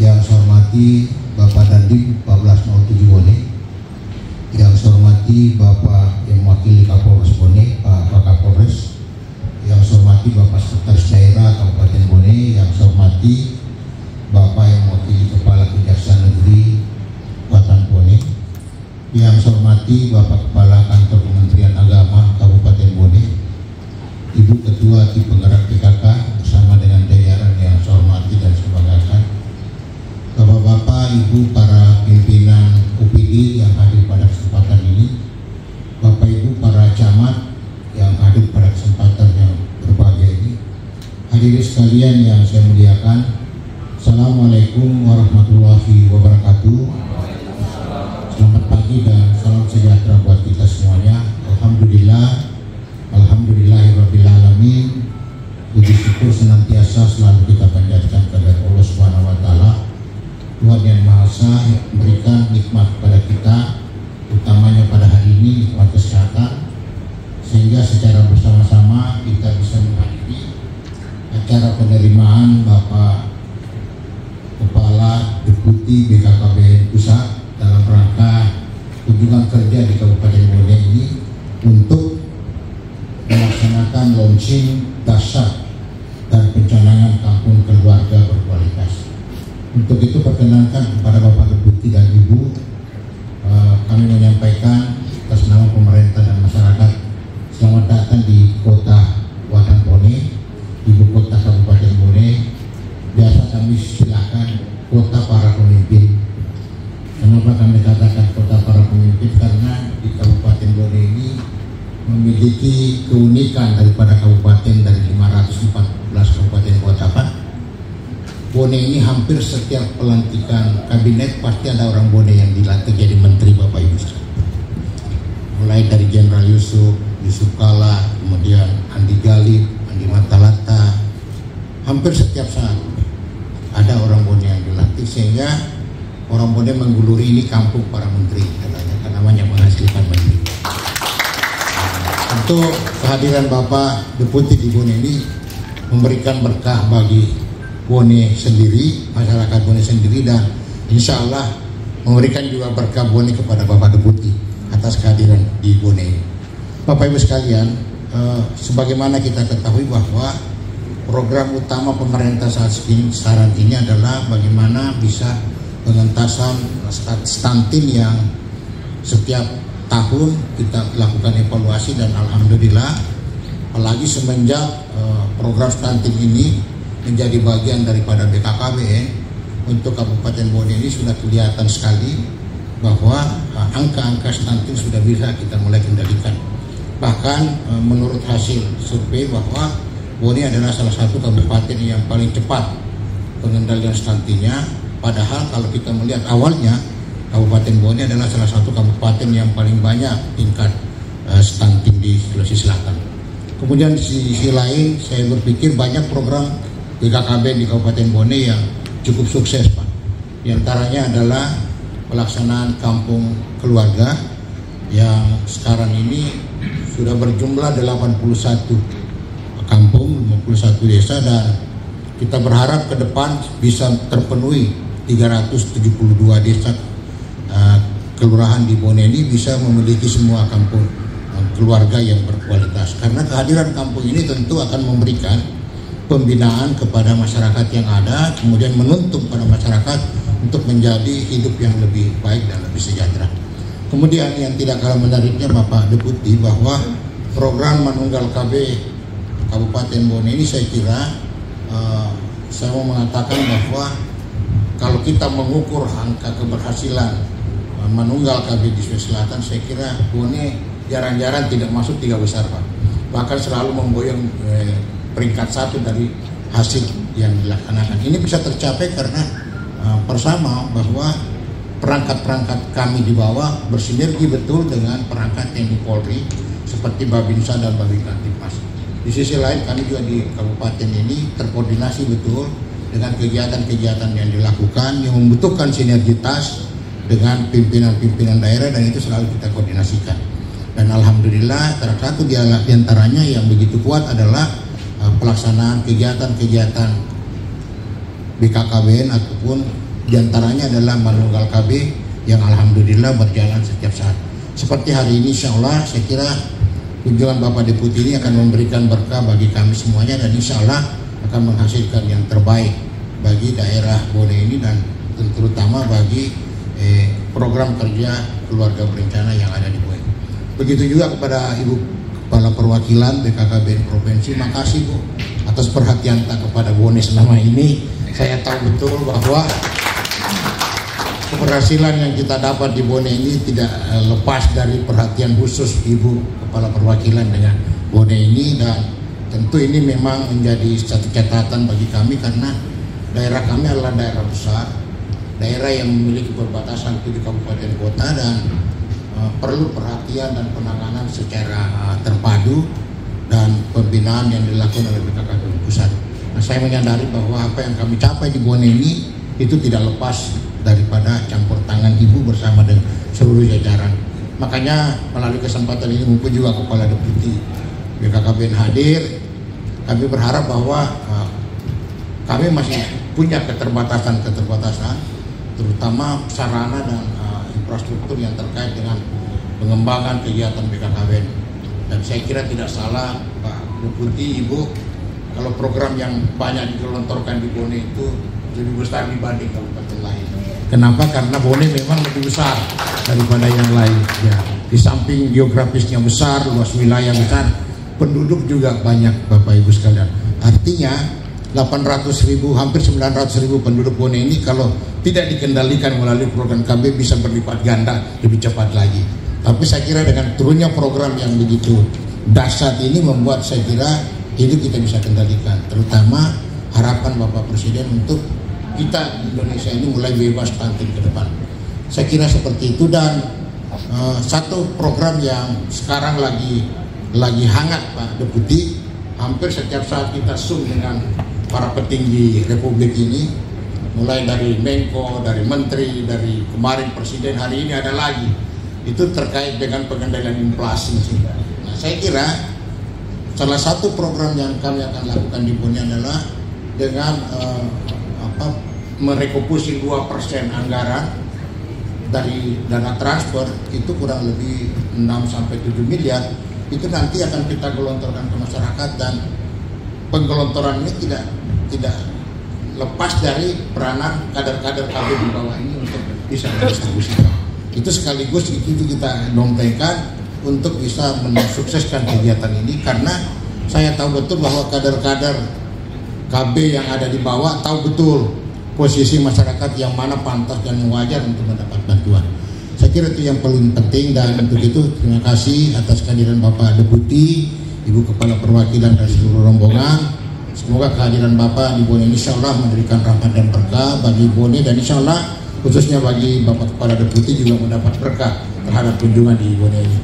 Yang saya hormati Bapak Dandim 1407 Bone, yang saya hormati Bapak yang mewakili Kapolres Bone, Pak Kapolres, yang saya hormati Bapak Sekretaris Daerah Kabupaten Bone, yang saya hormati Bapak yang mewakili Kepala Kejaksaan Negeri Kabupaten Bone, yang saya hormati Bapak Kepala Kantor Kementerian Agama Kabupaten Bone, Ibu Ketua Tim Penggerak PKK bersama dengan jajaran yang saya hormati dan saya banggakan, Bapak-bapak, Ibu para pimpinan UPD yang hadir pada kesempatan ini, Bapak Ibu para camat yang hadir pada kesempatan yang berbahagia ini, hadirin sekalian yang saya muliakan, Assalamualaikum warahmatullahi wabarakatuh. Selamat pagi dan salam sejahtera buat kita semuanya. Alhamdulillahirabbil alamin. Puji syukur senantiasa selalu kita panjatkan kepada Allah Subhanahu wa taala, Tuhan yang Maha Esa, yang memberikan nikmat kepada kita, utamanya pada hari ini nikmat kesehatan, sehingga secara bersama-sama kita bisa menghadiri acara penerimaan Bapak Kepala Deputi BKKBN Pusat dalam rangka kunjungan kerja di Kabupaten Bone ini untuk melaksanakan launching dasar dan pencanangan kampung keluarga berkualitas. Untuk itu perkenankan kepada Bapak Deputi dan Ibu, kami menyampaikan atas nama pemerintah dan masyarakat, selamat datang di kota Kabupaten Bone, ibu kota Kabupaten Bone. Biasa kami silakan kota para pemimpin. Kenapa kami katakan kota para pemimpin? Karena di Kabupaten Bone ini memiliki keunikan daripada kabupaten dari 514 kabupaten kota. Bone ini hampir setiap pelantikan kabinet pasti ada orang Bone yang dilantik jadi menteri, Bapak Ibu. Mulai dari Jenderal Yusuf Kala, kemudian Andi Galib, Andi Matalata, hampir setiap saat ada orang Bone yang dilantik, sehingga orang Bone mengguluri ini kampung para menteri, katanya, karena namanya menghasilkan menteri. Untuk kehadiran Bapak Deputi di Bone ini memberikan berkah bagi Bone sendiri, masyarakat Bone sendiri, dan insya Allah memberikan juga berkah Bone kepada Bapak Deputi atas kehadiran di Bone ini. Bapak Ibu sekalian, sebagaimana kita ketahui bahwa program utama pemerintah sekarang ini adalah bagaimana bisa pengentasan stunting yang setiap tahun kita lakukan evaluasi, dan alhamdulillah apalagi semenjak program stunting ini menjadi bagian daripada BKKBN untuk Kabupaten Bone ini sudah kelihatan sekali bahwa angka-angka stunting sudah bisa kita mulai kendalikan. Bahkan menurut hasil survei bahwa Bone adalah salah satu kabupaten yang paling cepat pengendalian stuntingnya. Padahal kalau kita melihat awalnya Kabupaten Bone adalah salah satu kabupaten yang paling banyak tingkat stunting di Sulawesi Selatan. Kemudian di sisi lain saya berpikir banyak program BKKBN di Kabupaten Bone yang cukup sukses, Pak. Di antaranya adalah pelaksanaan kampung keluarga yang sekarang ini sudah berjumlah 81 kampung, 51 desa, dan kita berharap ke depan bisa terpenuhi 372 desa kelurahan di Bone ini bisa memiliki semua kampung keluarga yang berkualitas. Karena kehadiran kampung ini tentu akan memberikan pembinaan kepada masyarakat yang ada, kemudian menuntun pada masyarakat untuk menjadi hidup yang lebih baik dan lebih sejahtera. Kemudian yang tidak kalah menariknya Bapak Deputi, bahwa program Manunggal KB Kabupaten Bone ini saya kira saya mau mengatakan bahwa kalau kita mengukur angka keberhasilan Manunggal KB di Sulawesi Selatan, saya kira Bone jarang-jarang tidak masuk 3 besar, Pak. Bahkan selalu memboyong peringkat 1 dari hasil yang dilaksanakan. Ini bisa tercapai karena bersama bahwa perangkat-perangkat kami di bawah bersinergi betul dengan perangkat TNI Polri seperti Babinsa dan Babinkantipas. Di sisi lain kami juga di kabupaten ini terkoordinasi betul dengan kegiatan-kegiatan yang dilakukan yang membutuhkan sinergitas dengan pimpinan-pimpinan daerah, dan itu selalu kita koordinasikan. Dan alhamdulillah salah satu di antaranya yang begitu kuat adalah pelaksanaan kegiatan-kegiatan BKKBN ataupun diantaranya adalah Manunggal KB yang alhamdulillah berjalan setiap saat. Seperti hari ini insya Allah saya kira kunjungan Bapak Deputi ini akan memberikan berkah bagi kami semuanya dan insya Allah akan menghasilkan yang terbaik bagi daerah Bone ini dan terutama bagi program kerja keluarga berencana yang ada di Bone. Begitu juga kepada Ibu Kepala Perwakilan BKKBN Provinsi, makasih Bu atas perhatian kepada Bone selama ini. Saya tahu betul bahwa keberhasilan yang kita dapat di Bone ini tidak lepas dari perhatian khusus Ibu Kepala Perwakilan dengan Bone ini, dan tentu ini memang menjadi satu catatan bagi kami karena daerah kami adalah daerah besar, daerah yang memiliki perbatasan 7 kabupaten kota dan perlu perhatian dan penanganan secara terpadu dan pembinaan yang dilakukan oleh BKKBN Pusat. Nah, saya menyadari bahwa apa yang kami capai di Bone ini itu tidak lepas daripada campur tangan Ibu bersama dengan seluruh jajaran. Makanya melalui kesempatan ini mumpung juga Kepala Deputi BKKBN hadir, kami berharap bahwa kami masih punya keterbatasan, terutama sarana dan infrastruktur yang terkait dengan pengembangan kegiatan BKKBN. Dan saya kira tidak salah Pak Deputi, Ibu, kalau program yang banyak digelontorkan di Bone itu lebih besar dibanding kabupaten lain. Kenapa? Karena Bone memang lebih besar daripada yang lain. Ya, di samping geografisnya besar, luas wilayah besar, penduduk juga banyak Bapak Ibu sekalian. Artinya 800.000, hampir 900.000 penduduk Bone ini kalau tidak dikendalikan melalui program KB bisa berlipat ganda lebih cepat lagi. Tapi saya kira dengan turunnya program yang begitu dahsyat ini membuat saya kira ini kita bisa kendalikan, terutama harapan Bapak Presiden untuk kita di Indonesia ini mulai bebas stunting ke depan. Saya kira seperti itu. Dan satu program yang sekarang lagi hangat Pak Deputi, hampir setiap saat kita Zoom dengan para petinggi Republik ini, mulai dari Menko, dari Menteri, dari kemarin Presiden, hari ini ada lagi, itu terkait dengan pengendalian inflasi. Nah, saya kira salah satu program yang kami akan lakukan di Bone adalah dengan merekomposisi 2% anggaran dari dana transfer itu kurang lebih 6-7 miliar, itu nanti akan kita gelontorkan ke masyarakat, dan penggelontoran ini tidak lepas dari peranan kader-kader KB di bawah ini untuk bisa mendistribusikan. Itu sekaligus itu kita dongengkan untuk bisa mensukseskan kegiatan ini, karena saya tahu betul bahwa kader-kader KB yang ada di bawah tahu betul posisi masyarakat yang mana pantas dan wajar untuk mendapat bantuan. Saya kira itu yang paling penting, dan untuk itu terima kasih atas kehadiran Bapak Deputi, Ibu Kepala Perwakilan dan seluruh rombongan. Semoga kehadiran Bapak di Bone insya Allah memberikan rahmat dan berkah bagi Bone, dan insya Allah khususnya bagi Bapak Kepala Deputi juga mendapat berkah terhadap kunjungan di Bone ini.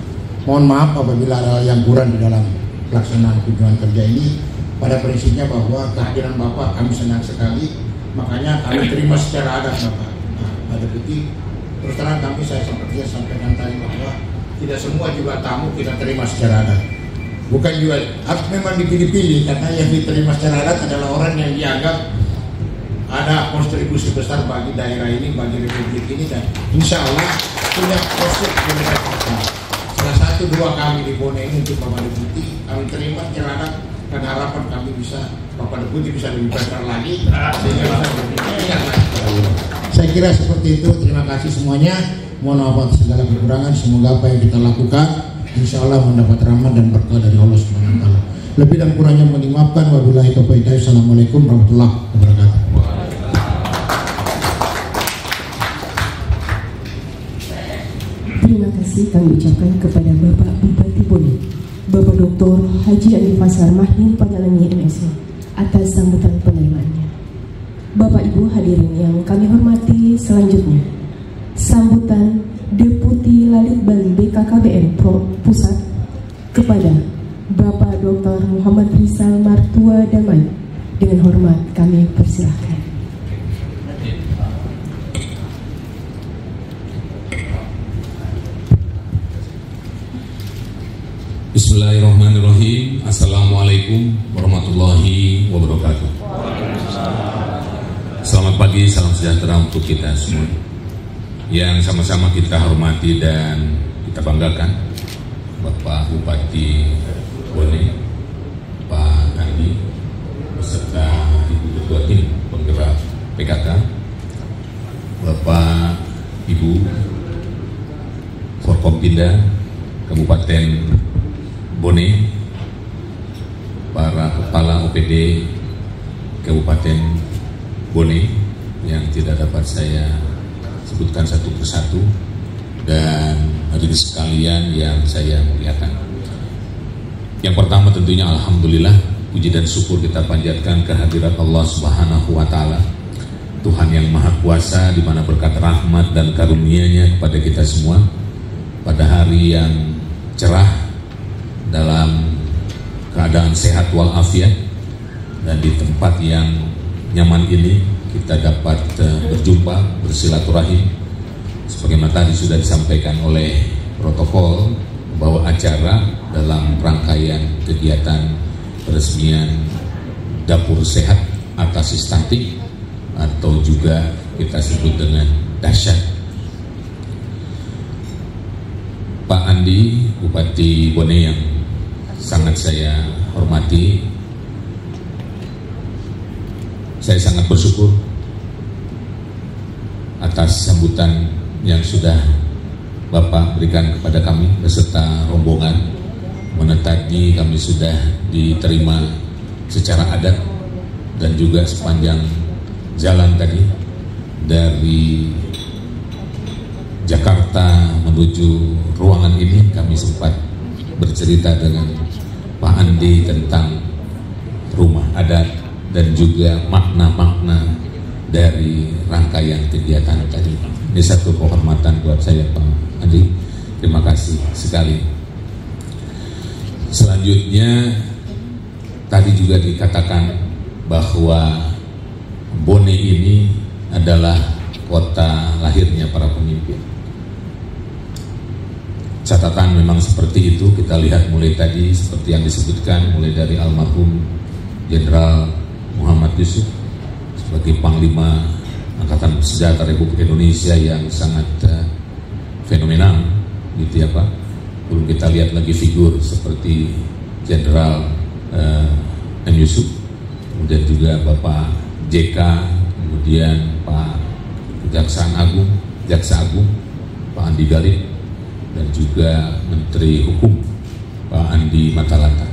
Mohon maaf apabila ada yang kurang di dalam pelaksanaan kunjungan kerja ini. Pada prinsipnya bahwa kehadiran Bapak kami senang sekali, makanya kami terima secara adat Bapak. Nah, Pak Deputi, terus terang saya seperti yang sampaikan tadi bahwa tidak semua juga tamu kita terima secara adat. Bukan juga harus memang dipilih-pilih, karena yang diterima secara adat adalah orang yang dianggap ada kontribusi besar bagi daerah ini, bagi Republik ini, dan insya Allah punya proses yang salah satu dua kami di Bone ini untuk Bapak Deputi kami terima secara adat, dan harapan kami bisa Bapak Deputi bisa lebih besar lagi sehingga bisa berpikir lagi. Saya kira seperti itu. Terima kasih semuanya. Mohon maaf atas segala kekurangan. Semoga apa yang kita lakukan insya Allah mendapat rahmat dan berkah dari Allah Subhanahu wa Ta'ala. Lebih dan kurangnya mohon dimaafkan. Wabillahi taufiq hidayah. Assalamualaikum warahmatullahi wabarakatuh. Terima kasih kami ucapkan kepada Bapak Bupati Bone, Bapak Dr. Haji Andi Fasar Mahdim Panyalangi MSI atas sambutan penerimaannya. Bapak Ibu hadirin yang kami hormati, selanjutnya sambutan Deputi Lalitbang BKKBN Pusat kepada Bapak Dr. Muhammad Rizal Martua Damai. Dengan hormat kami persilahkan. Bismillahirrahmanirrahim. Assalamualaikum warahmatullahi wabarakatuh. Selamat pagi, salam sejahtera untuk kita semua yang sama-sama kita hormati dan kita banggakan. Bapak Bupati Bone, Pak Andi, beserta Ibu Ketua Tim Penggerak PKK, Bapak Ibu Forkompinda Kabupaten Bone, para kepala OPD Kabupaten Bone yang tidak dapat saya sebutkan satu persatu, dan hadirin sekalian yang saya muliakan. Yang pertama tentunya alhamdulillah, puji dan syukur kita panjatkan kehadirat Allah Subhanahu wa taala, Tuhan yang Maha Kuasa, di mana berkat rahmat dan karunia-Nya kepada kita semua pada hari yang cerah dalam keadaan sehat walafiat, dan di tempat yang nyaman ini kita dapat berjumpa, bersilaturahim. Sebagaimana tadi sudah disampaikan oleh protokol bahwa acara dalam rangkaian kegiatan peresmian dapur sehat atasi stunting atau juga kita sebut dengan dahsyat. Pak Andi, Bupati Bone yang sangat saya hormati, saya sangat bersyukur atas sambutan yang sudah Bapak berikan kepada kami beserta rombongan. Mana tadi kami sudah diterima secara adat, dan juga sepanjang jalan tadi dari Jakarta menuju ruangan ini kami sempat bercerita dengan Pak Andi tentang rumah adat dan juga makna-makna dari rangkaian kegiatan tadi. Ini satu kehormatan buat saya Pak Andi, terima kasih sekali. Selanjutnya tadi juga dikatakan bahwa Bone ini adalah kota lahirnya para pemimpin. Catatan memang seperti itu, kita lihat mulai tadi seperti yang disebutkan, mulai dari almarhum Jenderal Muhammad Yusuf sebagai Panglima Angkatan Bersenjata Republik Indonesia yang sangat fenomenal, gitu ya Pak. Belum kita lihat lagi figur seperti Jenderal M. Yusuf, kemudian juga Bapak JK, kemudian Pak Jaksa Agung, Pak Andi Galip, dan juga Menteri Hukum Pak Andi Matalata.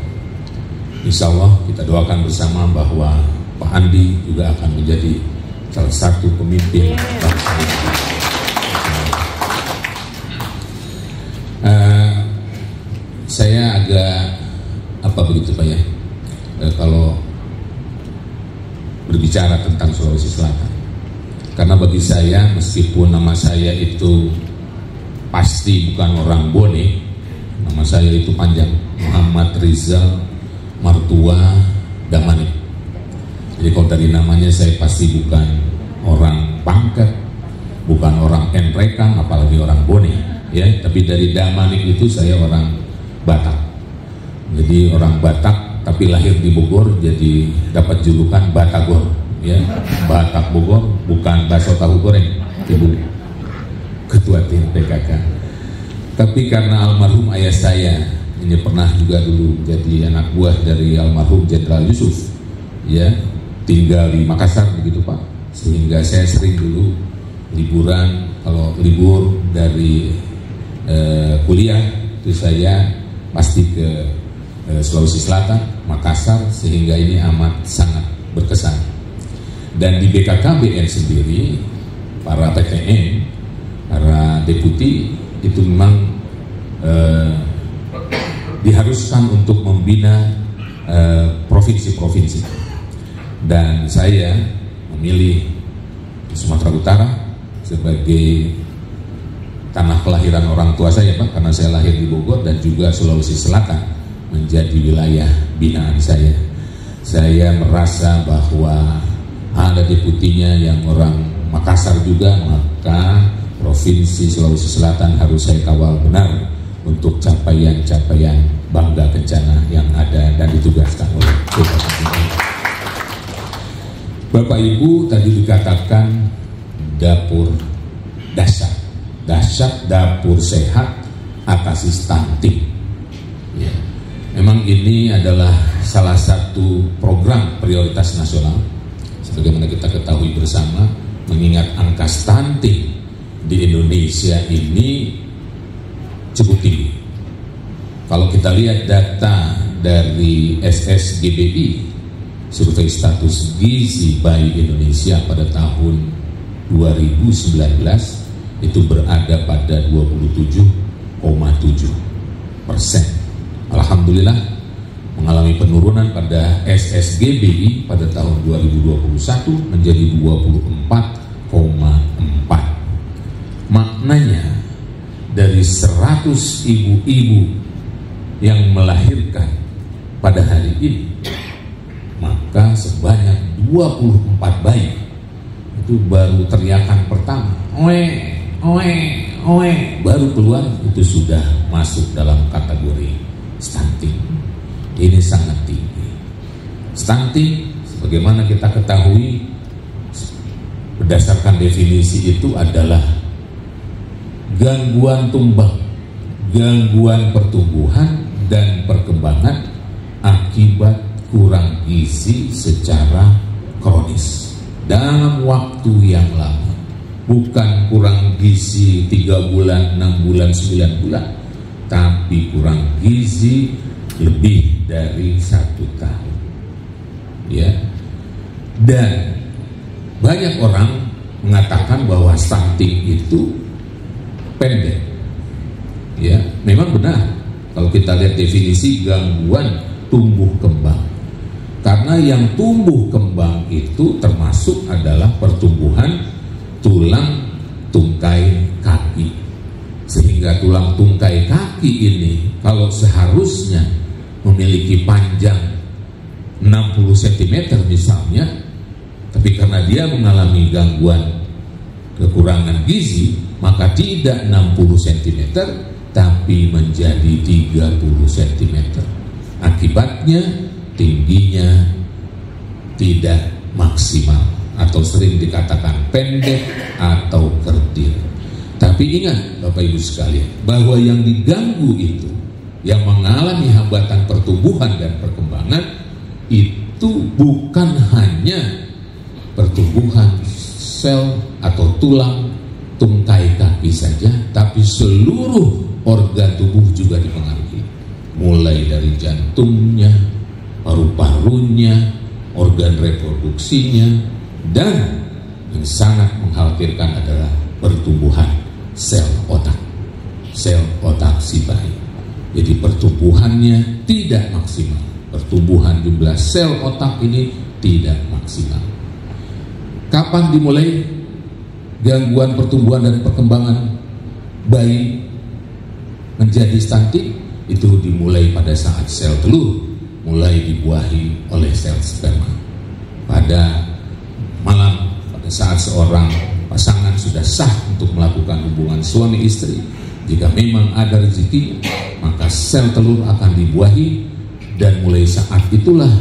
Insya Allah kita doakan bersama bahwa Pak Andi juga akan menjadi salah satu pemimpin bangsa ini. Saya agak begitu Pak ya, kalau berbicara tentang Sulawesi Selatan, karena bagi saya meskipun nama saya itu pasti bukan orang Bone, nama saya itu panjang, Muhammad Rizal Martua Damanik. Jadi kalau dari namanya saya pasti bukan orang Pangkep, bukan orang Enrekang, apalagi orang Bone, ya. Tapi dari Damanik itu saya orang Batak. Jadi orang Batak tapi lahir di Bogor, jadi dapat julukan Batagor, ya. Batak Bogor, bukan bakso tahu goreng, Ibu Ketua Tim PKK. Tapi karena almarhum ayah saya ini pernah juga dulu jadi anak buah dari almarhum Jenderal Yusuf, ya, tinggal di Makassar begitu Pak, sehingga saya sering dulu liburan, kalau libur dari kuliah itu saya pasti ke Sulawesi Selatan, Makassar, sehingga ini amat sangat berkesan. Dan di BKKBN sendiri, para PTN, para deputi itu memang diharuskan untuk membina provinsi-provinsi, dan saya memilih Sumatera Utara sebagai tanah kelahiran orang tua saya Pak, karena saya lahir di Bogor, dan juga Sulawesi Selatan menjadi wilayah binaan saya. Saya merasa bahwa ada deputinya yang orang Makassar juga, maka Provinsi Sulawesi Selatan harus saya kawal benar untuk capaian-capaian bangga kencana yang ada dan ditugaskan oleh Bupati. Bapak Ibu, tadi dikatakan dapur dahsyat, dapur sehat atasi stunting. Ya, memang ini adalah salah satu program prioritas nasional. Sebagaimana kita ketahui bersama, mengingat angka stunting di Indonesia ini cukup tinggi. Kalau kita lihat data dari SSGBI, survei status gizi bayi Indonesia pada tahun 2019 itu berada pada 27,7%. Alhamdulillah mengalami penurunan pada SSGBI pada tahun 2021 menjadi 24,4. Maknanya dari 100 ibu-ibu yang melahirkan pada hari ini, maka sebanyak 24 bayi itu baru teriakan pertama, oe, oe, oe, baru keluar itu sudah masuk dalam kategori stunting. Ini sangat tinggi. Stunting, sebagaimana kita ketahui, berdasarkan definisi itu adalah gangguan tumbang, gangguan pertumbuhan dan perkembangan akibat kurang gizi secara kronis dalam waktu yang lama. Bukan kurang gizi 3 bulan, 6 bulan, 9 bulan, tapi kurang gizi lebih dari 1 tahun. Ya. Dan banyak orang mengatakan bahwa stunting itu pendek. Ya, memang benar. Kalau kita lihat definisi gangguan tumbuh kembang, karena yang tumbuh kembang itu termasuk adalah pertumbuhan tulang tungkai kaki, sehingga tulang tungkai kaki ini kalau seharusnya memiliki panjang 60 cm misalnya, tapi karena dia mengalami gangguan kekurangan gizi, maka tidak 60 cm tapi menjadi 30 cm. Akibatnya tingginya tidak maksimal atau sering dikatakan pendek atau kerdil. Tapi ingat Bapak Ibu sekalian, bahwa yang diganggu itu, yang mengalami hambatan pertumbuhan dan perkembangan itu bukan hanya pertumbuhan sel atau tulang tungkai kaki saja, tapi seluruh organ tubuh juga dipengaruhi, mulai dari jantungnya, paru-parunya, organ reproduksinya, dan yang sangat mengkhawatirkan adalah pertumbuhan sel otak si bayi. Jadi pertumbuhannya tidak maksimal, pertumbuhan jumlah sel otak ini tidak maksimal. Kapan dimulai gangguan pertumbuhan dan perkembangan bayi menjadi stunting? Itu dimulai pada saat sel telur mulai dibuahi oleh sel sperma. Pada malam, pada saat seorang pasangan sudah sah untuk melakukan hubungan suami istri, jika memang ada rezeki, maka sel telur akan dibuahi, dan mulai saat itulah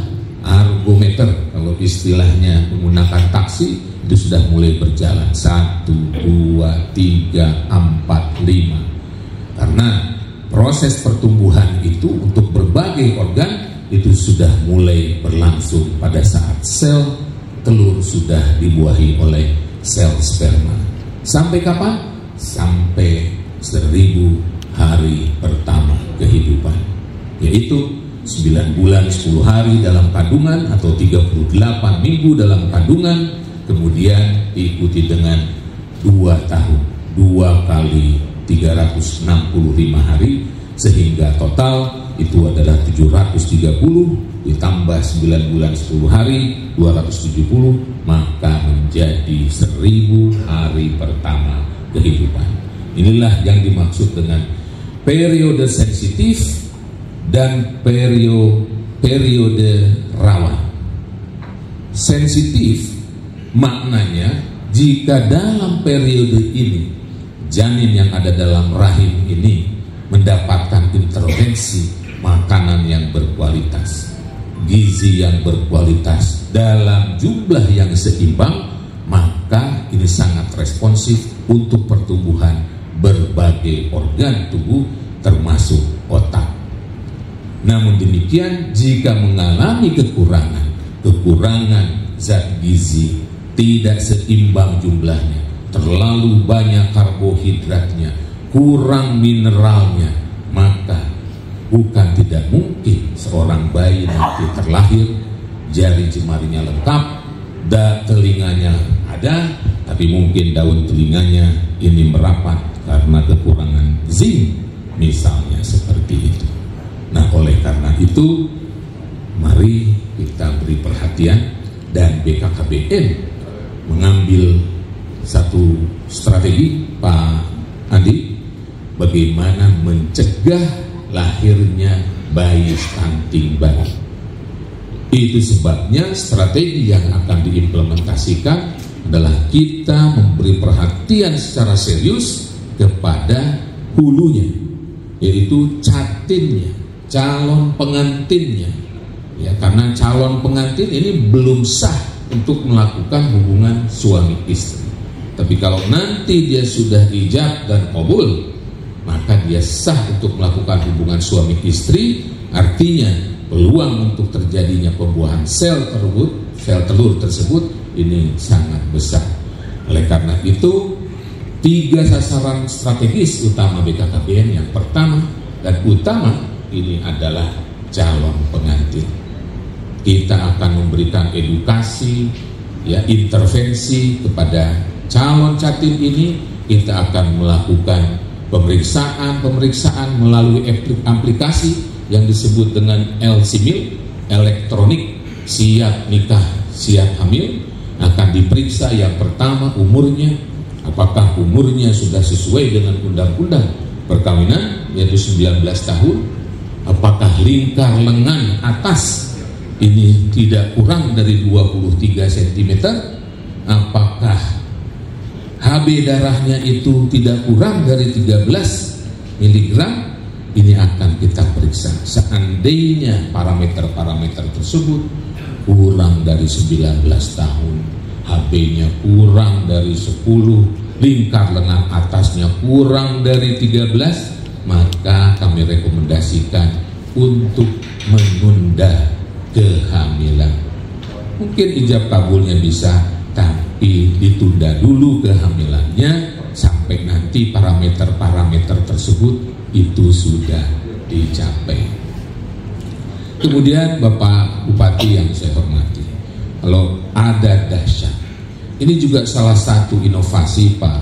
argometer, kalau istilahnya menggunakan taksi, itu sudah mulai berjalan 1, 2, 3, 4, 5. Karena proses pertumbuhan itu untuk berbagai organ itu sudah mulai berlangsung pada saat sel telur sudah dibuahi oleh sel sperma. Sampai kapan? Sampai 1000 hari pertama kehidupan, yaitu 9 bulan 10 hari dalam kandungan atau 38 minggu dalam kandungan, kemudian diikuti dengan 2 tahun, 2 kali 365 hari, sehingga total itu adalah 730 ditambah 9 bulan 10 hari 270, maka menjadi 1000 hari pertama kehidupan. Inilah yang dimaksud dengan periode sensitif dan periode rawan. Sensitif maknanya jika dalam periode ini janin yang ada dalam rahim ini mendapatkan intervensi makanan yang berkualitas, gizi yang berkualitas, dalam jumlah yang seimbang, maka ini sangat responsif untuk pertumbuhan berbagai organ tubuh termasuk otak. Namun demikian, jika mengalami kekurangan zat gizi, tidak seimbang jumlahnya, terlalu banyak karbohidratnya, kurang mineralnya, maka bukan tidak mungkin seorang bayi nanti terlahir jari jemarinya lengkap, telinganya ada, tapi mungkin daun telinganya ini merapat karena kekurangan zinc misalnya, seperti itu. Nah, oleh karena itu mari kita beri perhatian, dan BKKBN mengambil satu strategi, Pak Andi, bagaimana mencegah lahirnya bayi stunting bayi. Itu sebabnya strategi yang akan diimplementasikan adalah kita memberi perhatian secara serius kepada hulunya, yaitu catinnya, calon pengantinnya. Ya, karena calon pengantin ini belum sah untuk melakukan hubungan suami istri. Tapi kalau nanti dia sudah ijab dan qabul, maka dia sah untuk melakukan hubungan suami istri. Artinya peluang untuk terjadinya pembuahan sel telur tersebut ini sangat besar. Oleh karena itu, 3 sasaran strategis utama BKKBN yang pertama dan utama ini adalah calon pengantin. Kita akan memberikan edukasi, ya, intervensi kepada calon catin ini. Kita akan melakukan pemeriksaan melalui aplikasi yang disebut dengan LCMIL, elektronik siap nikah siap hamil. Akan diperiksa yang pertama umurnya, apakah umurnya sudah sesuai dengan undang-undang perkawinan, yaitu 19 tahun. Apakah lingkar lengan atas ini tidak kurang dari 23 cm, apakah HB darahnya itu tidak kurang dari 13 mg, ini akan kita periksa. Seandainya parameter-parameter tersebut kurang dari 19 tahun, HB-nya kurang dari 10, lingkar lengan atasnya kurang dari 13, maka kami rekomendasikan untuk menunda kehamilan. Mungkin ijab kabulnya bisa, tapi ditunda dulu kehamilannya sampai nanti parameter-parameter tersebut itu sudah dicapai. Kemudian Bapak Bupati yang saya hormati, kalau ada dahsyat, ini juga salah satu inovasi Pak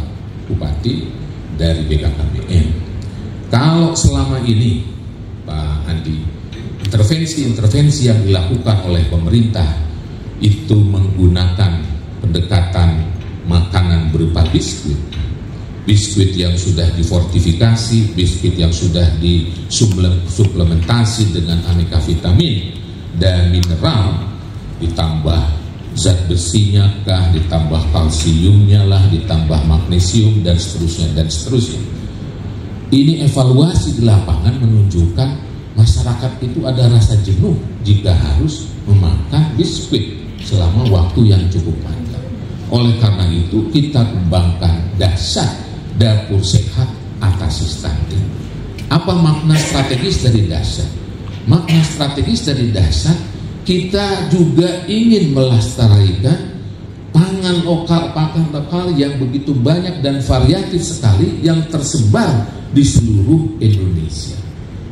Bupati dari BKKBN. Kalau selama ini Pak Andi, intervensi-intervensi yang dilakukan oleh pemerintah itu menggunakan pendekatan makanan berupa biskuit yang sudah difortifikasi, biskuit yang sudah disuplementasi dengan aneka vitamin dan mineral, ditambah zat besinya kah, ditambah kalsiumnya lah, ditambah magnesium dan seterusnya dan seterusnya. Ini evaluasi di lapangan menunjukkan masyarakat itu ada rasa jenuh jika harus memakan biskuit selama waktu yang cukup panjang. Oleh karena itu kita kembangkan dahsyat dapur sehat atasi stunting. Apa makna strategis dari dahsyat? Makna strategis dari dahsyat, kita juga ingin melestarikan pangan lokal yang begitu banyak dan variatif sekali yang tersebar di seluruh Indonesia.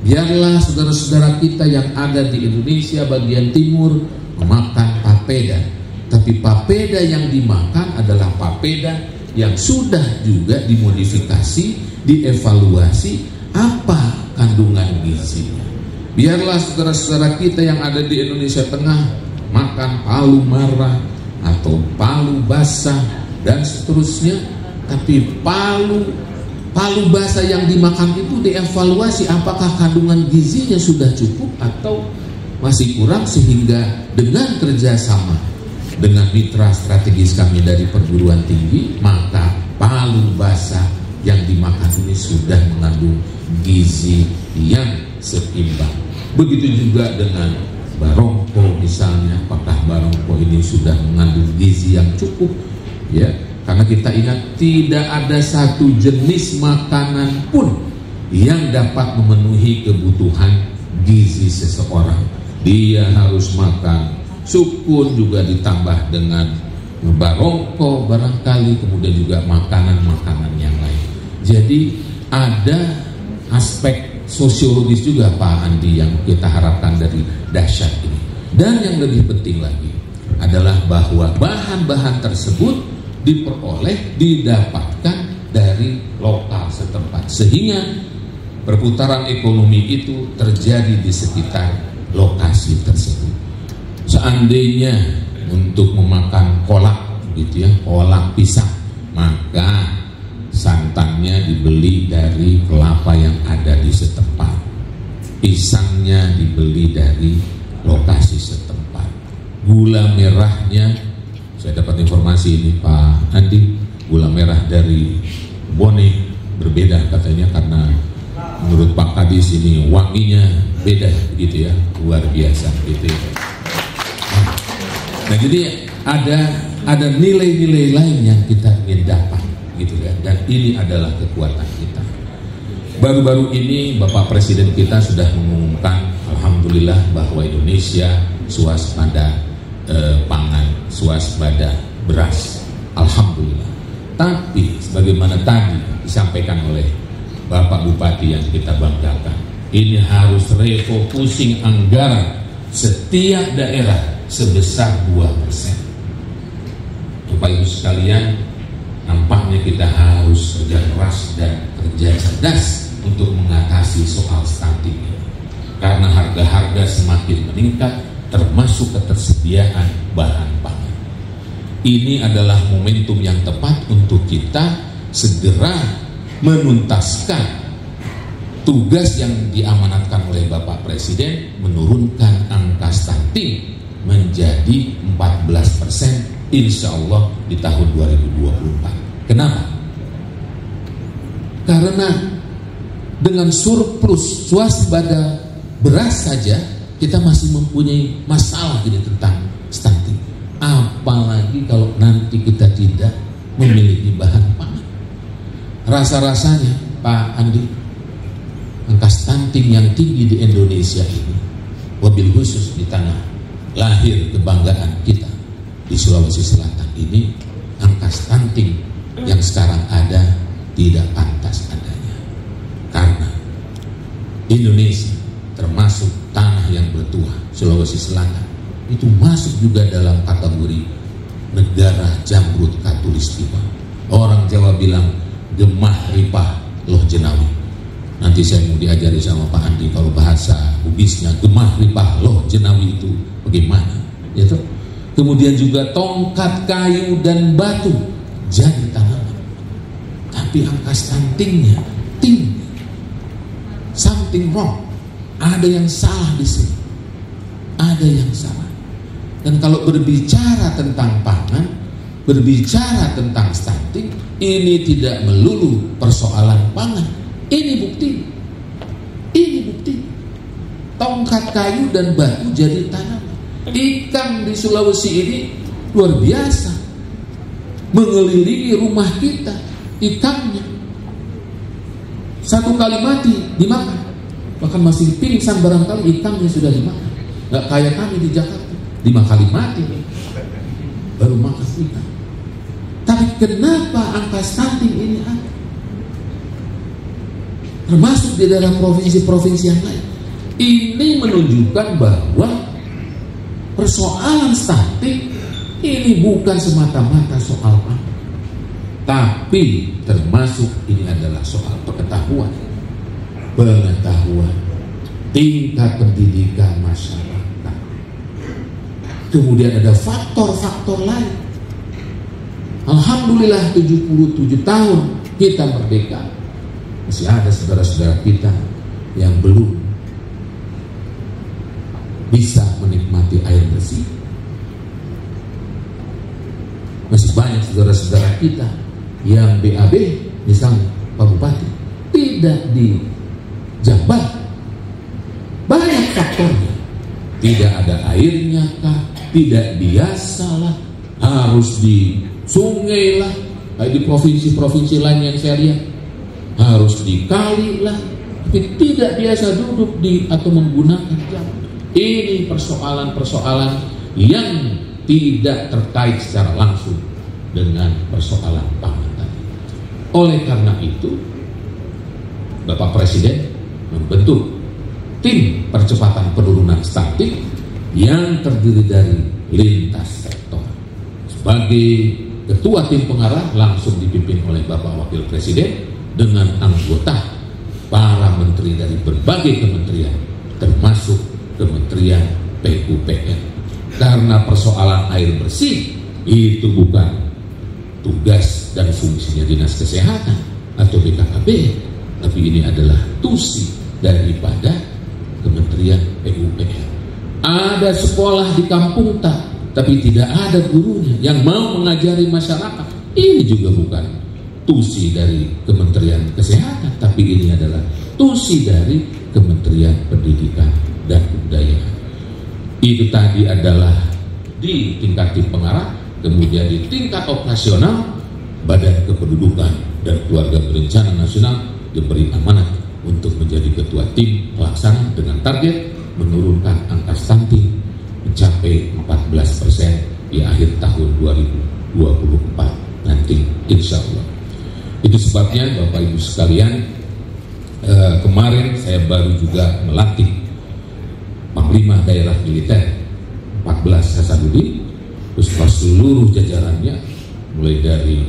Biarlah saudara-saudara kita yang ada di Indonesia bagian timur memakan papeda, tapi papeda yang dimakan adalah papeda yang sudah juga dimodifikasi, dievaluasi apa kandungan gizinya. Biarlah saudara-saudara kita yang ada di Indonesia Tengah makan palu marah atau palu basah dan seterusnya, tapi palu basah yang dimakan itu dievaluasi apakah kandungan gizinya sudah cukup atau masih kurang, sehingga dengan kerjasama dengan mitra strategis kami dari perguruan tinggi, maka palu basah yang dimakan ini sudah mengandung gizi yang seimbang. Begitu juga dengan barongko misalnya, apakah barongko ini sudah mengandung gizi yang cukup, ya? Karena kita ingat tidak ada satu jenis makanan pun yang dapat memenuhi kebutuhan gizi seseorang. Dia harus makan sukun juga ditambah dengan barongko barangkali, kemudian juga makanan-makanan yang lain. Jadi ada aspek sosiologis juga Pak Andi yang kita harapkan dari dahsyat ini. Dan yang lebih penting lagi adalah bahwa bahan-bahan tersebut didapatkan dari lokal setempat, sehingga perputaran ekonomi itu terjadi di sekitar lokasi tersebut. Seandainya untuk memakan kolak gitu ya, kolak pisang, maka santannya dibeli dari kelapa yang ada di setempat, pisangnya dibeli dari lokasi setempat, gula merahnya, saya dapat informasi ini Pak Andi, gula merah dari Bone berbeda katanya, karena menurut Pak Kadis ini wanginya beda gitu ya, luar biasa gitu ya. Nah jadi ada nilai-nilai lain yang kita ingin dapat gitu ya, dan ini adalah kekuatan kita. Baru-baru ini Bapak Presiden kita sudah mengumumkan, alhamdulillah, bahwa Indonesia swasembada pangan, swasembada beras, alhamdulillah. Tapi sebagaimana tadi disampaikan oleh Bapak Bupati yang kita banggakan, ini harus refocusing anggaran setiap daerah sebesar 2%. Bapak Ibu sekalian, nampaknya kita harus kerja keras dan kerja cerdas untuk mengatasi soal stunting ini, karena harga-harga semakin meningkat, termasuk ketersediaan bahan pangan. Ini adalah momentum yang tepat untuk kita segera menuntaskan tugas yang diamanatkan oleh Bapak Presiden, menurunkan angka stunting menjadi 14% insya Allah di tahun 2024. Kenapa? Karena dengan surplus swasembada beras saja kita masih mempunyai masalah ini tentang stunting. Apalagi kalau nanti kita tidak memiliki bahan pangan. Rasa-rasanya Pak Andi, angka stunting yang tinggi di Indonesia ini, wabil khusus di tanah lahir kebanggaan kita di Sulawesi Selatan ini, angka stunting yang sekarang ada tidak pantas adanya. Karena Indonesia termasuk tanah yang bertuah, Sulawesi Selatan itu masuk juga dalam kategori negara jamrut katulistiwa. Orang Jawa bilang gemah ripah loh jenawi. Nanti saya mau diajari sama Pak Andi kalau bahasa Bugisnya, gemah ripah loh jenawi itu bagaimana, gitu. Kemudian juga tongkat kayu dan batu jadi tanaman, tapi angka stuntingnya tinggi. Something wrong. Ada yang salah di sini, ada yang salah. Dan kalau berbicara tentang pangan, berbicara tentang stunting, ini tidak melulu persoalan pangan. Ini bukti. Tongkat kayu dan batu jadi tanaman. Ikan di Sulawesi ini luar biasa, mengelilingi rumah kita. Ikannya satu kali mati dimakan, bahkan masih pingsan barangkali ikannya sudah dimakan. Gak kayak kami di Jakarta, 5 kali mati baru makan ikan. Tapi kenapa angka stunting ini ada? Termasuk di dalam provinsi-provinsi yang lain. Ini menunjukkan bahwa persoalan stunting ini bukan semata-mata soal pangan, tapi termasuk ini adalah soal pengetahuan, tingkat pendidikan masyarakat. Kemudian ada faktor-faktor lain. Alhamdulillah 77 tahun kita merdeka, masih ada saudara-saudara kita yang belum bisa menikmati air bersih. Masih banyak saudara-saudara kita yang BAB, misalnya Pak Bupati, tidak dijabat. Banyak faktornya. Tidak ada airnya kah? Tidak biasalah, harus di sungai lah, kayak di provinsi-provinsi lain yang saya lihat, harus di kali lah, tapi tidak biasa duduk di atau menggunakan jalan. Ini persoalan-persoalan yang tidak terkait secara langsung dengan persoalan pangan tadi. Oleh karena itu, Bapak Presiden membentuk tim percepatan penurunan stunting yang terdiri dari lintas sektor. Sebagai ketua tim pengarah langsung dipimpin oleh Bapak Wakil Presiden dengan anggota para menteri dari berbagai kementerian, termasuk Kementerian PUPR. Karena persoalan air bersih itu bukan tugas dan fungsinya Dinas Kesehatan atau BKKB, tapi ini adalah tusi daripada Kementerian PUPR. Ada sekolah di kampung tapi tidak ada gurunya yang mau mengajari masyarakat. Ini juga bukan tusi dari Kementerian Kesehatan, tapi ini adalah tusi dari Kementerian Pendidikan dan Kebudayaan. Itu tadi adalah di tingkat tim pengarah, kemudian di tingkat operasional, Badan Kependudukan dan Keluarga Berencana Nasional diberi amanat untuk menjadi ketua tim pelaksana dengan target menurunkan angka stunting mencapai 14% di akhir tahun 2024 nanti, insya Allah. Itu sebabnya Bapak Ibu sekalian, kemarin saya baru juga melatih Panglima Daerah Militer 14 Hasanuddin beserta seluruh jajarannya, mulai dari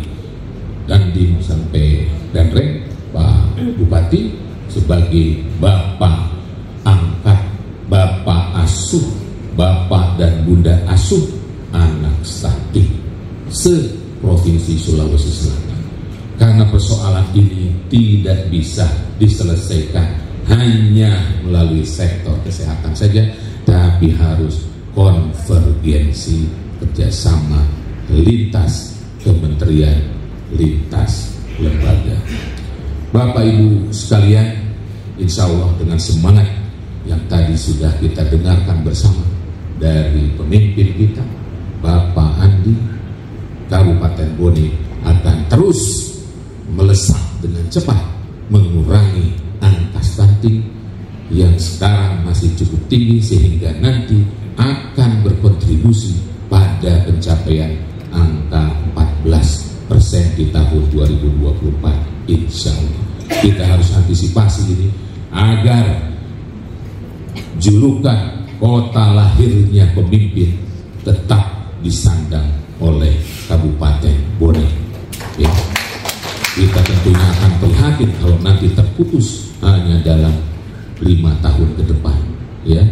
Dandim sampai Danrem, Pak Bupati, sebagai bapak angkat, bapak asuh, bapak dan bunda asuh anak stunting se-Provinsi Sulawesi Selatan. Karena persoalan ini tidak bisa diselesaikan hanya melalui sektor kesehatan saja, tapi harus konvergensi kerjasama lintas kementerian, lintas lembaga. Bapak Ibu sekalian, insya Allah dengan semangat yang tadi sudah kita dengarkan bersama dari pemimpin kita, Bapak Andi, Kabupaten Bone akan terus melesat dengan cepat mengurangi angka stunting yang sekarang masih cukup tinggi, sehingga nanti akan berkontribusi pada pencapaian angka 14% di tahun 2024, insya Allah. Kita harus antisipasi ini agar julukan kota lahirnya pemimpin tetap disandang oleh Kabupaten Bone. Ya. Kita tentunya akan prihatin kalau nanti terputus hanya dalam 5 tahun ke depan. Ya,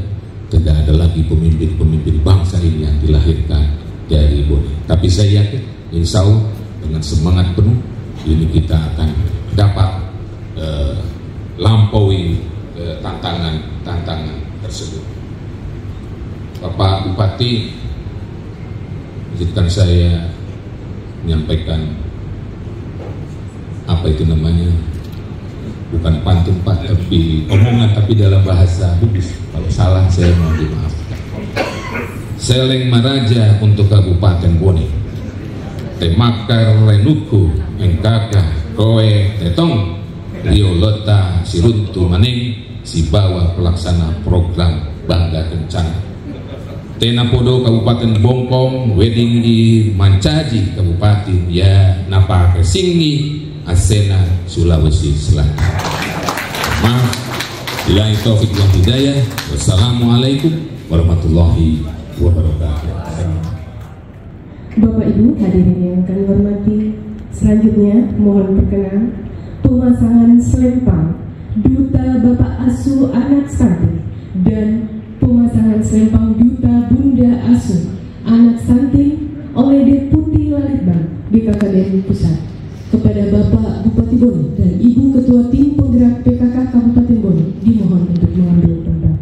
tidak ada lagi pemimpin-pemimpin bangsa ini yang dilahirkan dari Bone. Tapi saya yakin, insya Allah dengan semangat penuh ini kita akan dapat lampaui tantangan tersebut. Bapak Bupati, izinkan saya menyampaikan apa itu namanya, bukan pantun Pak, tapi omongan, tapi dalam bahasa Bugis. Kalau salah saya mohon dimaafkan. Seleng Maraja untuk Kabupaten Bone, temakar renuku engkaka koe tetong riolota siruntu maning si bawa pelaksana program Bangga Kencana. Tenapodo Kabupaten Bongkong, wedding di Mancaji Kabupaten ya napa kesingi Asena Sulawesi Selatan. Maaf, billahi taufik wal hidayah. Wassalamualaikum warahmatullahi wabarakatuh. Bapak Ibu hadirin yang kami hormati, selanjutnya mohon berkenan pemasangan selempang Duta Bapak Asuh Anak Stunting dan pemasangan selempang Duta Bunda Asuh Anak Stunting oleh Deputi Lalitbang BKKBN Pusat kepada Bapak Bupati Bone dan Ibu Ketua Tim Penggerak PKK Kabupaten Bone dimohon untuk mengambil tempat.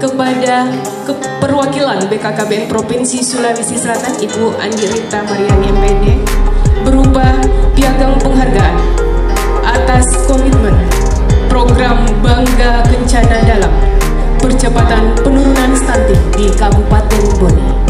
Kepada perwakilan BKKBN Provinsi Sulawesi Selatan, Ibu Andi Rita Mariani MPD, berupa piagam penghargaan atas komitmen program Bangga Kencana Dalam percepatan penurunan stunting di Kabupaten Bone.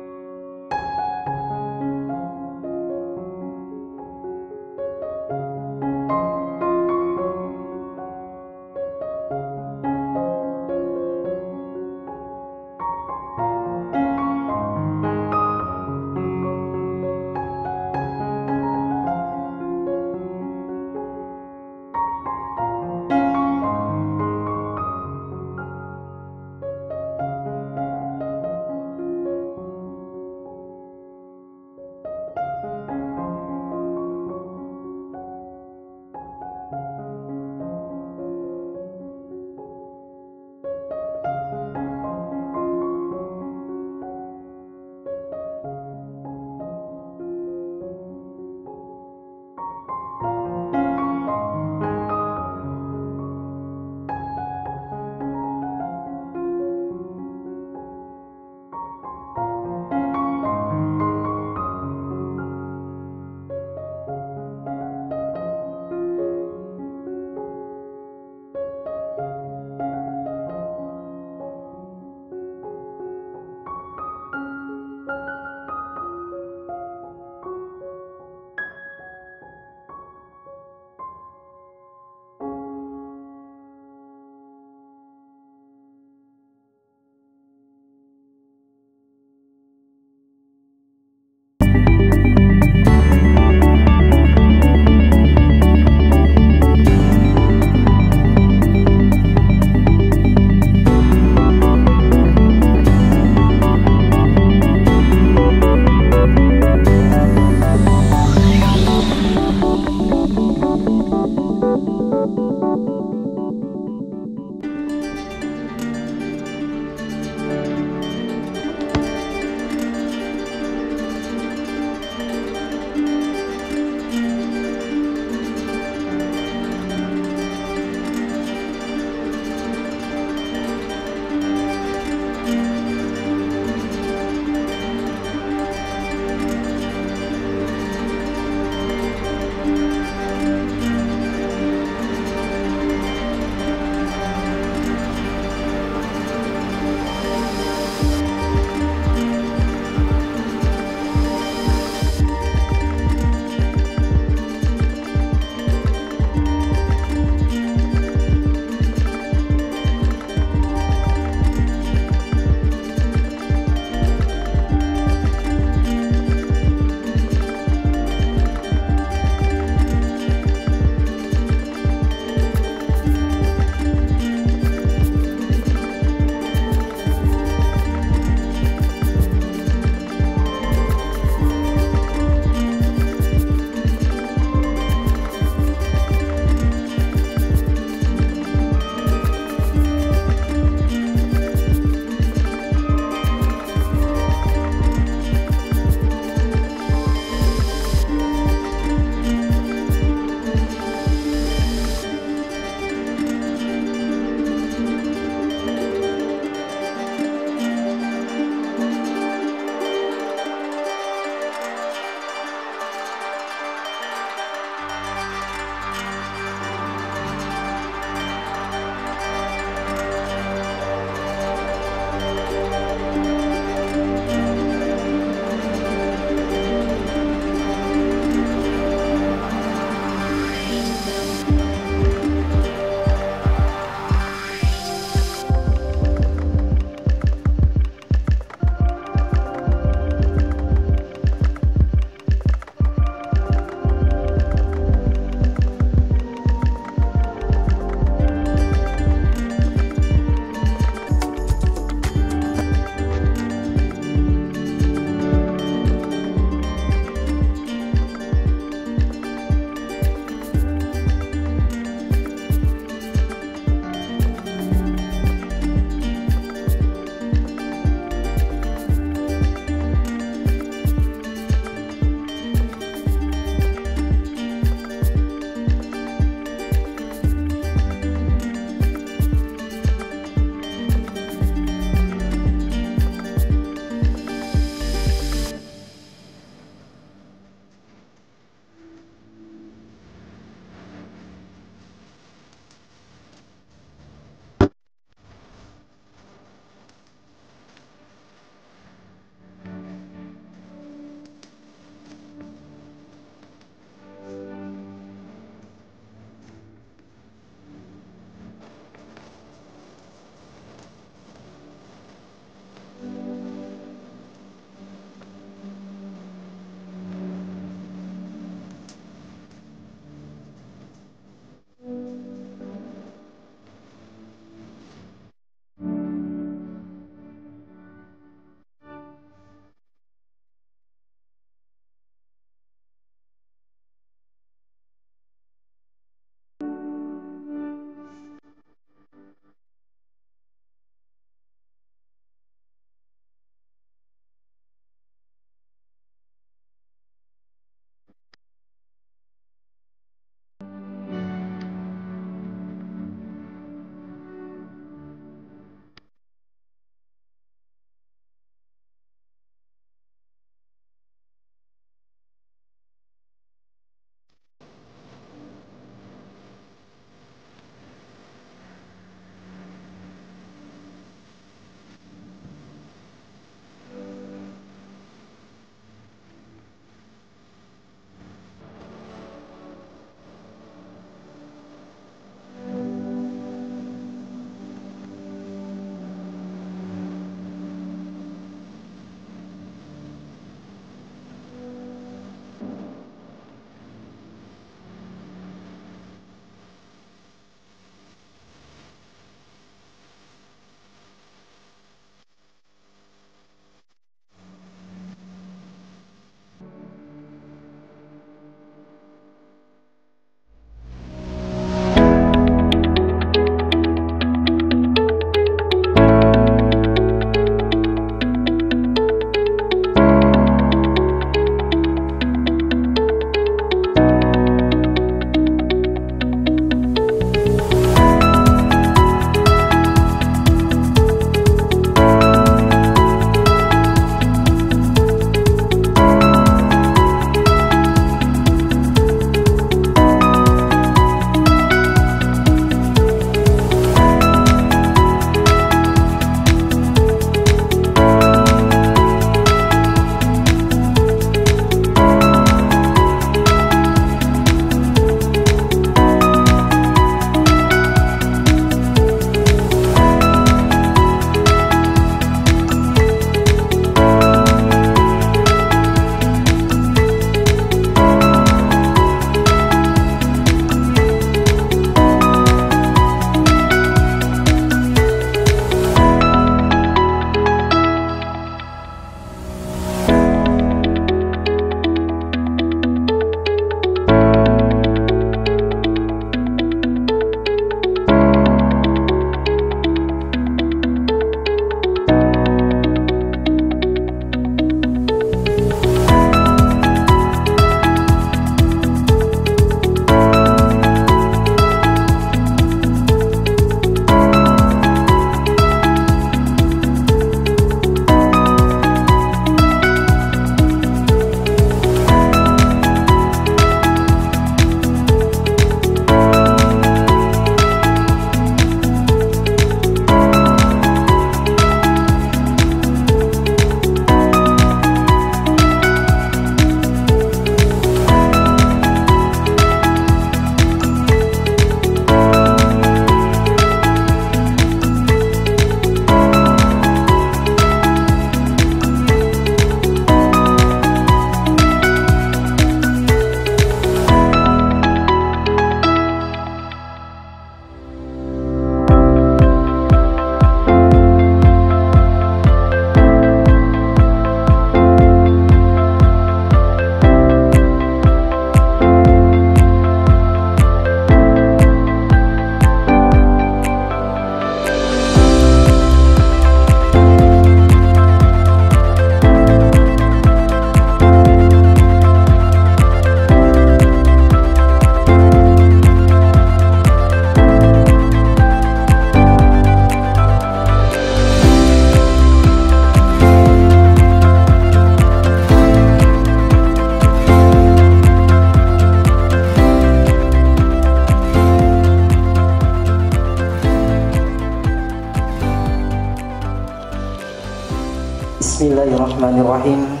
Bismillahirrahmanirrahim.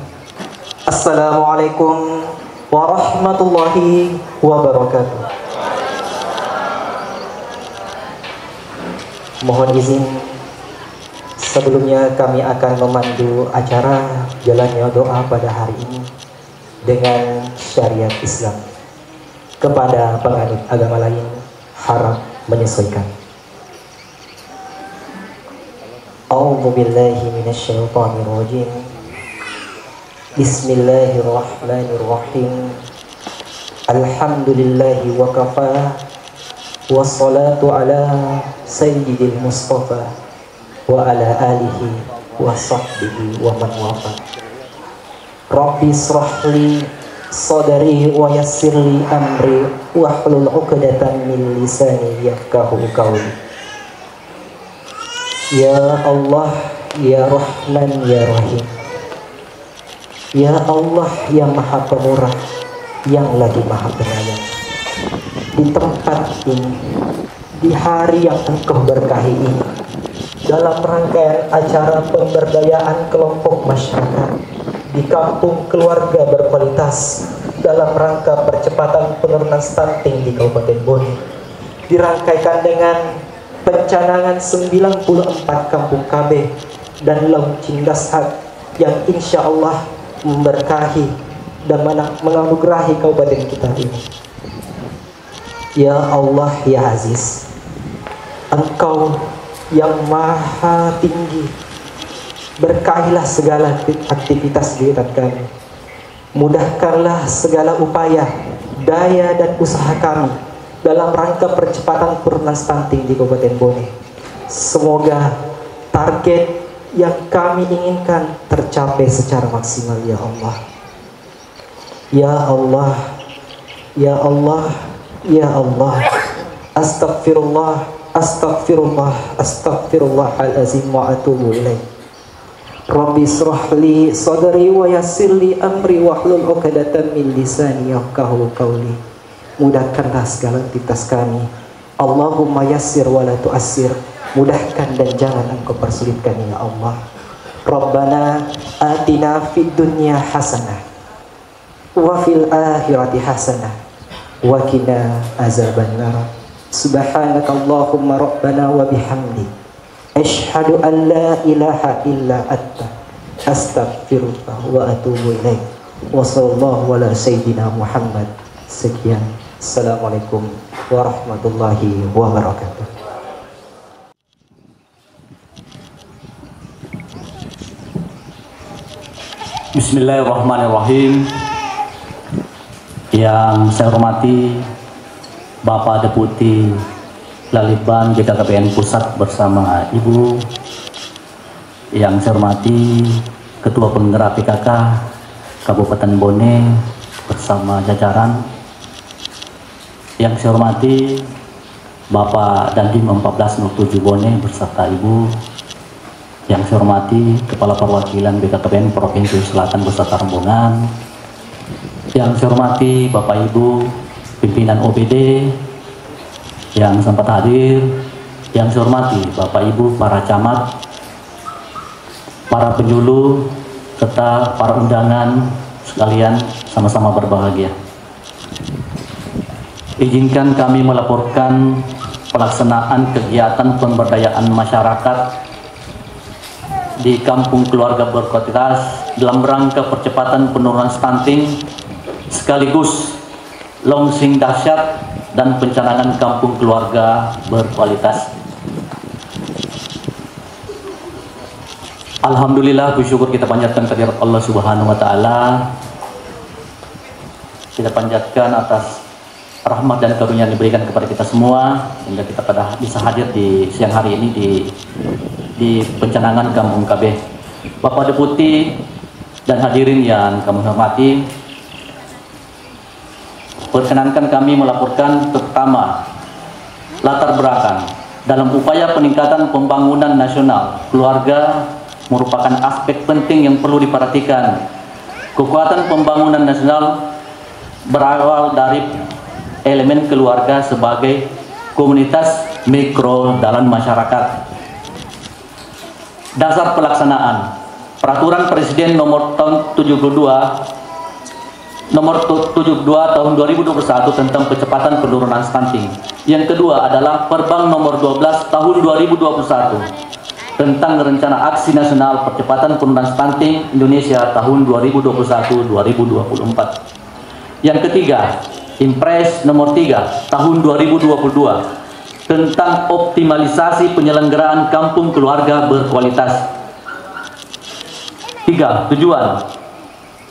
Assalamualaikum warahmatullahi wabarakatuh. Mohon izin, sebelumnya kami akan memandu acara jalannya doa pada hari ini dengan syariat Islam. Kepada penganut agama lain harap menyesuaikan. A'udzu billahi minasyaitonir rajim. Bismillahirrahmanirrahim. Alhamdulillahi wa kafa. Wassalatu ala sayyidil mustafa wa ala alihi wa sahbihi wa man wafa. Rabbi israhli sadri wa yassirli amri wahlul 'uqdatam min lisani yafqahu qawli. Ya Allah, ya Rahman, ya Rahim. Ya Allah yang Maha Pemurah, yang lagi Maha Penyayang. Di tempat ini, di hari yang Engkau berkahi ini, dalam rangkaian acara pemberdayaan kelompok masyarakat di kampung keluarga berkualitas dalam rangka percepatan penurunan stunting di Kabupaten Bone, dirangkaikan dengan pencanangan 94 kampung KB dan launching dahsyat yang insya Allah memberkahi dan menganugerahi kabupaten kita ini. Ya Allah, ya Aziz, Engkau yang maha tinggi, berkahilah segala aktivitas kegiatan kami. Mudahkanlah segala upaya, daya dan usaha kami dalam rangka percepatan penurunan stunting di Kabupaten Bone. Semoga target yang kami inginkan tercapai secara maksimal, ya Allah. Ya Allah, ya Allah, ya Allah. Astagfirullah, astagfirullah, astagfirullahalazim wa atubu ilaih. Rabbi israhli sadri wa yassirli amri wahlul 'uqdatam min lisani yafqahu qawli. Mudahkanlah segala aktivitas kami. Allahumma yassir wa la tu'assir. Mudahkan dan jangan Engkau persulitkan, ya Allah. Rabbana atina fid dunya hasanah wa fil akhirati hasanah wa qina azabannar. Subhanakallahumma rabbana wa bihamdi asyhadu an la ilaha illa anta astaghfiruka wa atubu ilaik. Wa sallallahu ala sayyidina Muhammad. Sekian. Assalamualaikum warahmatullahi wabarakatuh. Bismillahirrahmanirrahim. Yang saya hormati Bapak Deputi Lalibang BKKBN Pusat bersama Ibu. Yang saya hormati Ketua Penggerak PKK Kabupaten Bone bersama jajaran. Yang saya hormati Bapak Dandim 1407 Bone beserta Ibu. Yang saya hormati Kepala Perwakilan BKKBN Provinsi Selatan beserta rombongan. Yang saya hormati Bapak Ibu pimpinan OPD yang sempat hadir. Yang saya hormati Bapak Ibu para camat, para penjulu, serta para undangan sekalian, sama-sama berbahagia. Izinkan kami melaporkan pelaksanaan kegiatan pemberdayaan masyarakat di Kampung Keluarga Berkualitas dalam rangka percepatan penurunan stunting sekaligus launching dahsyat dan pencanangan Kampung Keluarga Berkualitas. Alhamdulillah, bersyukur kita panjatkan kehadirat Allah Subhanahu wa taala. Kita panjatkan atas rahmat dan karunia yang diberikan kepada kita semua sehingga kita bisa hadir di siang hari ini di pencanangan Kampung KB. Bapak Deputi dan hadirin yang kami hormati, perkenankan kami melaporkan pertama latar belakang dalam upaya peningkatan pembangunan nasional. Keluarga merupakan aspek penting yang perlu diperhatikan. Kekuatan pembangunan nasional berawal dari elemen keluarga sebagai komunitas mikro dalam masyarakat. Dasar pelaksanaan Peraturan Presiden nomor tahun 72 tahun 2021 tentang percepatan penurunan stunting. Yang kedua adalah Perbang nomor 12 tahun 2021 tentang rencana aksi nasional percepatan penurunan stunting Indonesia tahun 2021-2024. Yang ketiga, Impres nomor 3 tahun 2022 tentang optimalisasi penyelenggaraan kampung keluarga berkualitas. 3. Tujuan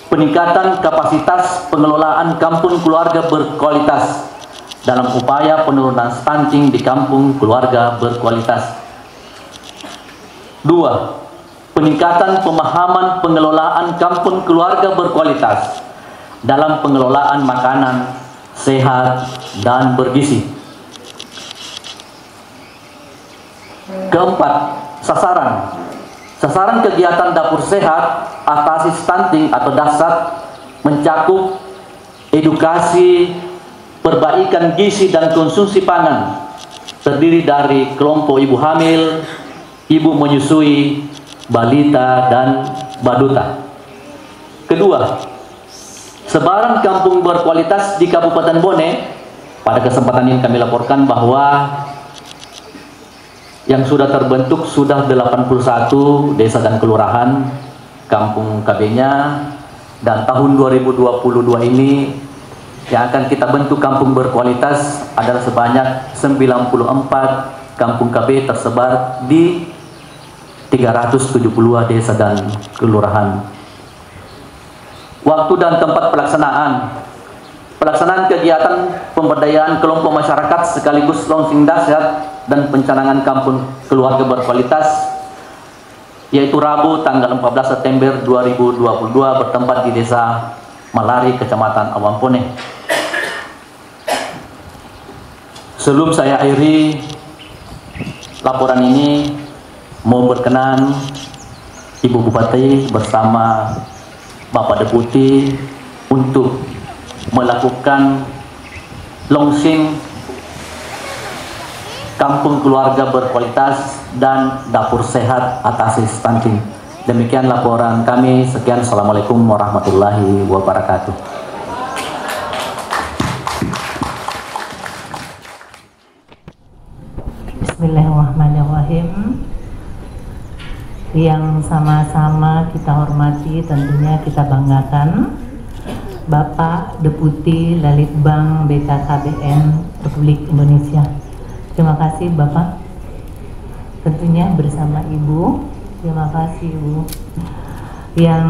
peningkatan kapasitas pengelolaan kampung keluarga berkualitas dalam upaya penurunan stunting di kampung keluarga berkualitas. 2. Peningkatan pemahaman pengelolaan kampung keluarga berkualitas dalam pengelolaan makanan sehat dan bergizi. Keempat, sasaran. Sasaran kegiatan dapur sehat atasi stunting atau DASAT mencakup edukasi, perbaikan gizi dan konsumsi pangan, terdiri dari kelompok ibu hamil, ibu menyusui, balita, dan baduta. Kedua, sebaran kampung berkualitas di Kabupaten Bone. Pada kesempatan ini kami laporkan bahwa yang sudah terbentuk sudah 81 desa dan kelurahan kampung KB-nya, dan tahun 2022 ini yang akan kita bentuk kampung berkualitas adalah sebanyak 94 kampung KB tersebar di 372 desa dan kelurahan. Waktu dan tempat pelaksanaan. Pelaksanaan kegiatan pemberdayaan kelompok masyarakat sekaligus launching DASAT dan pencanangan kampung keluarga berkualitas yaitu Rabu tanggal 14 September 2022 bertempat di Desa Malari, Kecamatan Awampone. Sebelum saya akhiri laporan ini, mau berkenan Ibu Bupati bersama Bapak Deputi untuk melakukan launching kampung keluarga berkualitas dan dapur sehat atasi stunting. Demikian laporan kami. Sekian, Assalamualaikum warahmatullahi wabarakatuh. Bismillahirrahmanirrahim. Yang sama-sama kita hormati, tentunya kita banggakan Bapak Deputi Lalitbang BKKBN Republik Indonesia. Terima kasih Bapak, tentunya bersama Ibu. Terima kasih Ibu. Yang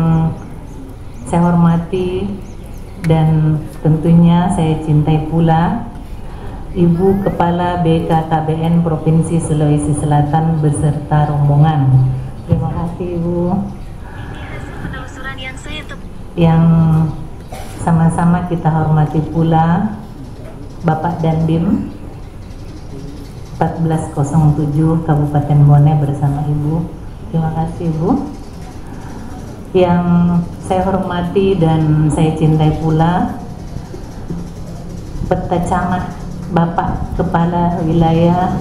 saya hormati dan tentunya saya cintai pula Ibu Kepala BKKBN Provinsi Sulawesi Selatan beserta rombongan. Terima kasih Ibu. Yang sama-sama kita hormati pula Bapak Dandim 1407 Kabupaten Bone bersama Ibu. Terima kasih Ibu. Yang saya hormati dan saya cintai pula Peta Camat Bapak Kepala Wilayah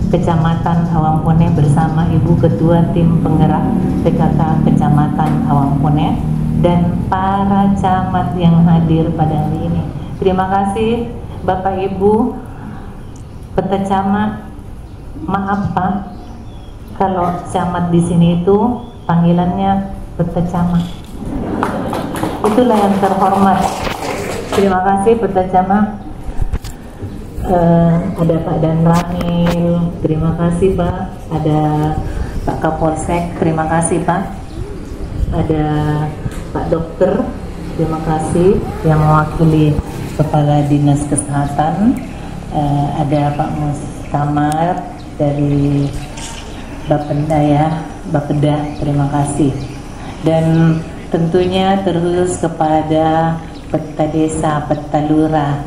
Kecamatan Awampone bersama Ibu Ketua Tim Penggerak PKK Kecamatan Awampone dan para camat yang hadir pada hari ini. Terima kasih Bapak Ibu Peta Camat. Maaf Pak, kalau camat di sini itu panggilannya Peta Camat. Itulah yang terhormat. Terima kasih Peta Camat. Ada Pak Dan Ramil, terima kasih Pak. Ada Pak Kapolsek, terima kasih Pak. Ada Pak Dokter, terima kasih yang mewakili Kepala Dinas Kesehatan. Ada Pak Mustamar dari Bapeda, terima kasih. Dan tentunya terkhusus kepada Peta Desa, Peta Lurah,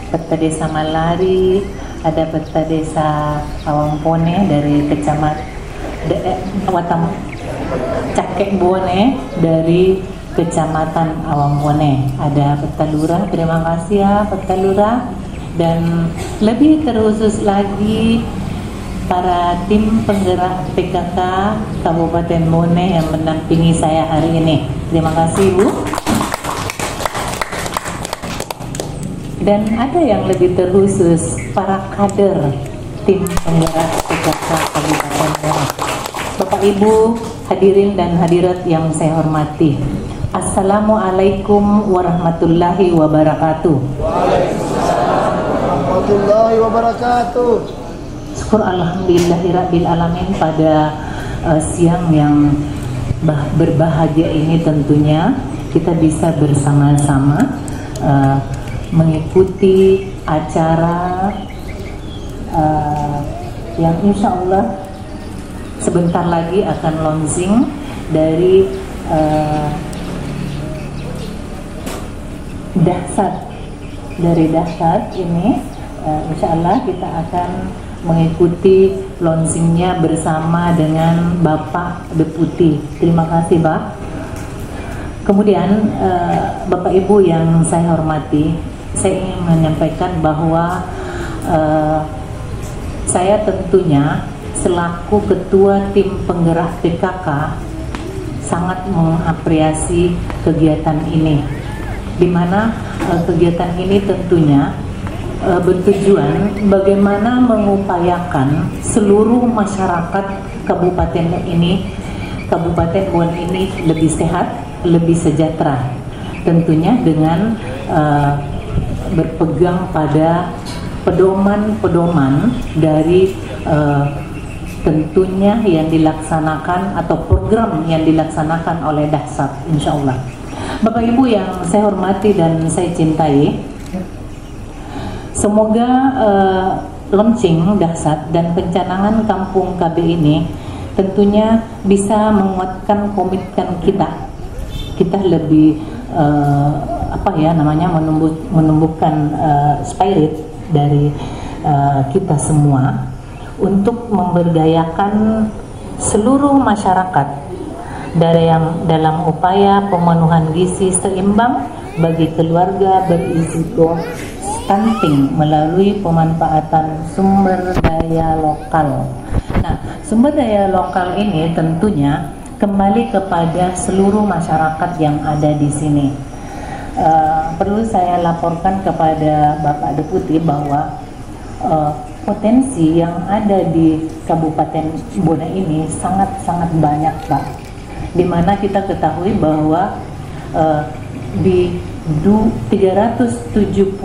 Peta Desa Malari, ada Peta Desa Awampone dari Kecamatan Cakek Bone dari Kecamatan Awampone, ada Peta Lurah, terima kasih ya Peta Lurah. Dan lebih terkhusus lagi para tim penggerak PKK Kabupaten Bone yang mendampingi saya hari ini. Terima kasih, Bu. Dan ada yang lebih terkhusus, para kader tim penggerak PKK Kabupaten Bone. Bapak Ibu hadirin dan hadirat yang saya hormati, Assalamualaikum warahmatullahi wabarakatuh. Waalaikumsalam warahmatullahi wabarakatuh. Syukur alhamdulillahirabbil alamin pada siang yang berbahagia ini tentunya kita bisa bersama-sama mengikuti acara yang insya Allah sebentar lagi akan launching dari Dahsyat ini. Insya Allah kita akan mengikuti launchingnya bersama dengan Bapak Deputi. Terima kasih, Pak. Kemudian Bapak Ibu yang saya hormati, saya ingin menyampaikan bahwa saya tentunya selaku Ketua Tim Penggerak PKK sangat mengapresiasi kegiatan ini, di mana kegiatan ini tentunya bertujuan bagaimana mengupayakan seluruh masyarakat Kabupaten Bone ini lebih sehat, lebih sejahtera, tentunya dengan berpegang pada pedoman-pedoman dari tentunya yang dilaksanakan atau program yang dilaksanakan oleh Dahsyat, insya Allah. Bapak Ibu yang saya hormati dan saya cintai, semoga launching Dahsyat dan pencanangan Kampung KB ini tentunya bisa menguatkan komitmen kita lebih menumbuhkan spirit dari kita semua untuk memberdayakan seluruh masyarakat dalam upaya pemenuhan gizi seimbang bagi keluarga berisiko stunting melalui pemanfaatan sumber daya lokal. Nah, sumber daya lokal ini tentunya kembali kepada seluruh masyarakat yang ada di sini. Perlu saya laporkan kepada Bapak Deputi bahwa potensi yang ada di Kabupaten Bone ini sangat-sangat banyak, Pak. Dimana kita ketahui bahwa di 372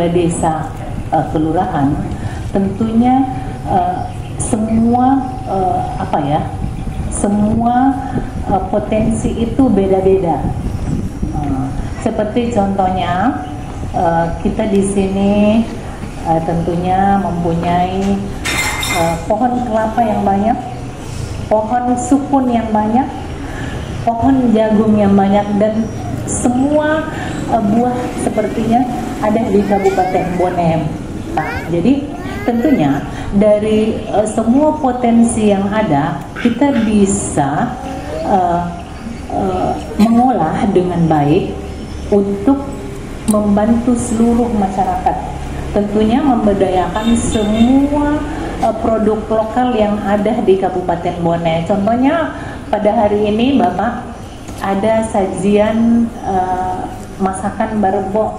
desa kelurahan tentunya semua potensi itu beda-beda. Seperti contohnya kita di sini tentunya mempunyai pohon kelapa yang banyak, pohon sukun yang banyak, pohon jagung yang banyak, dan semua buah sepertinya ada di Kabupaten Bone, Pak. Jadi tentunya dari semua potensi yang ada kita bisa mengolah dengan baik untuk membantu seluruh masyarakat. Tentunya memberdayakan semua produk lokal yang ada di Kabupaten Bone. Contohnya pada hari ini Bapak ada sajian masakan barbo.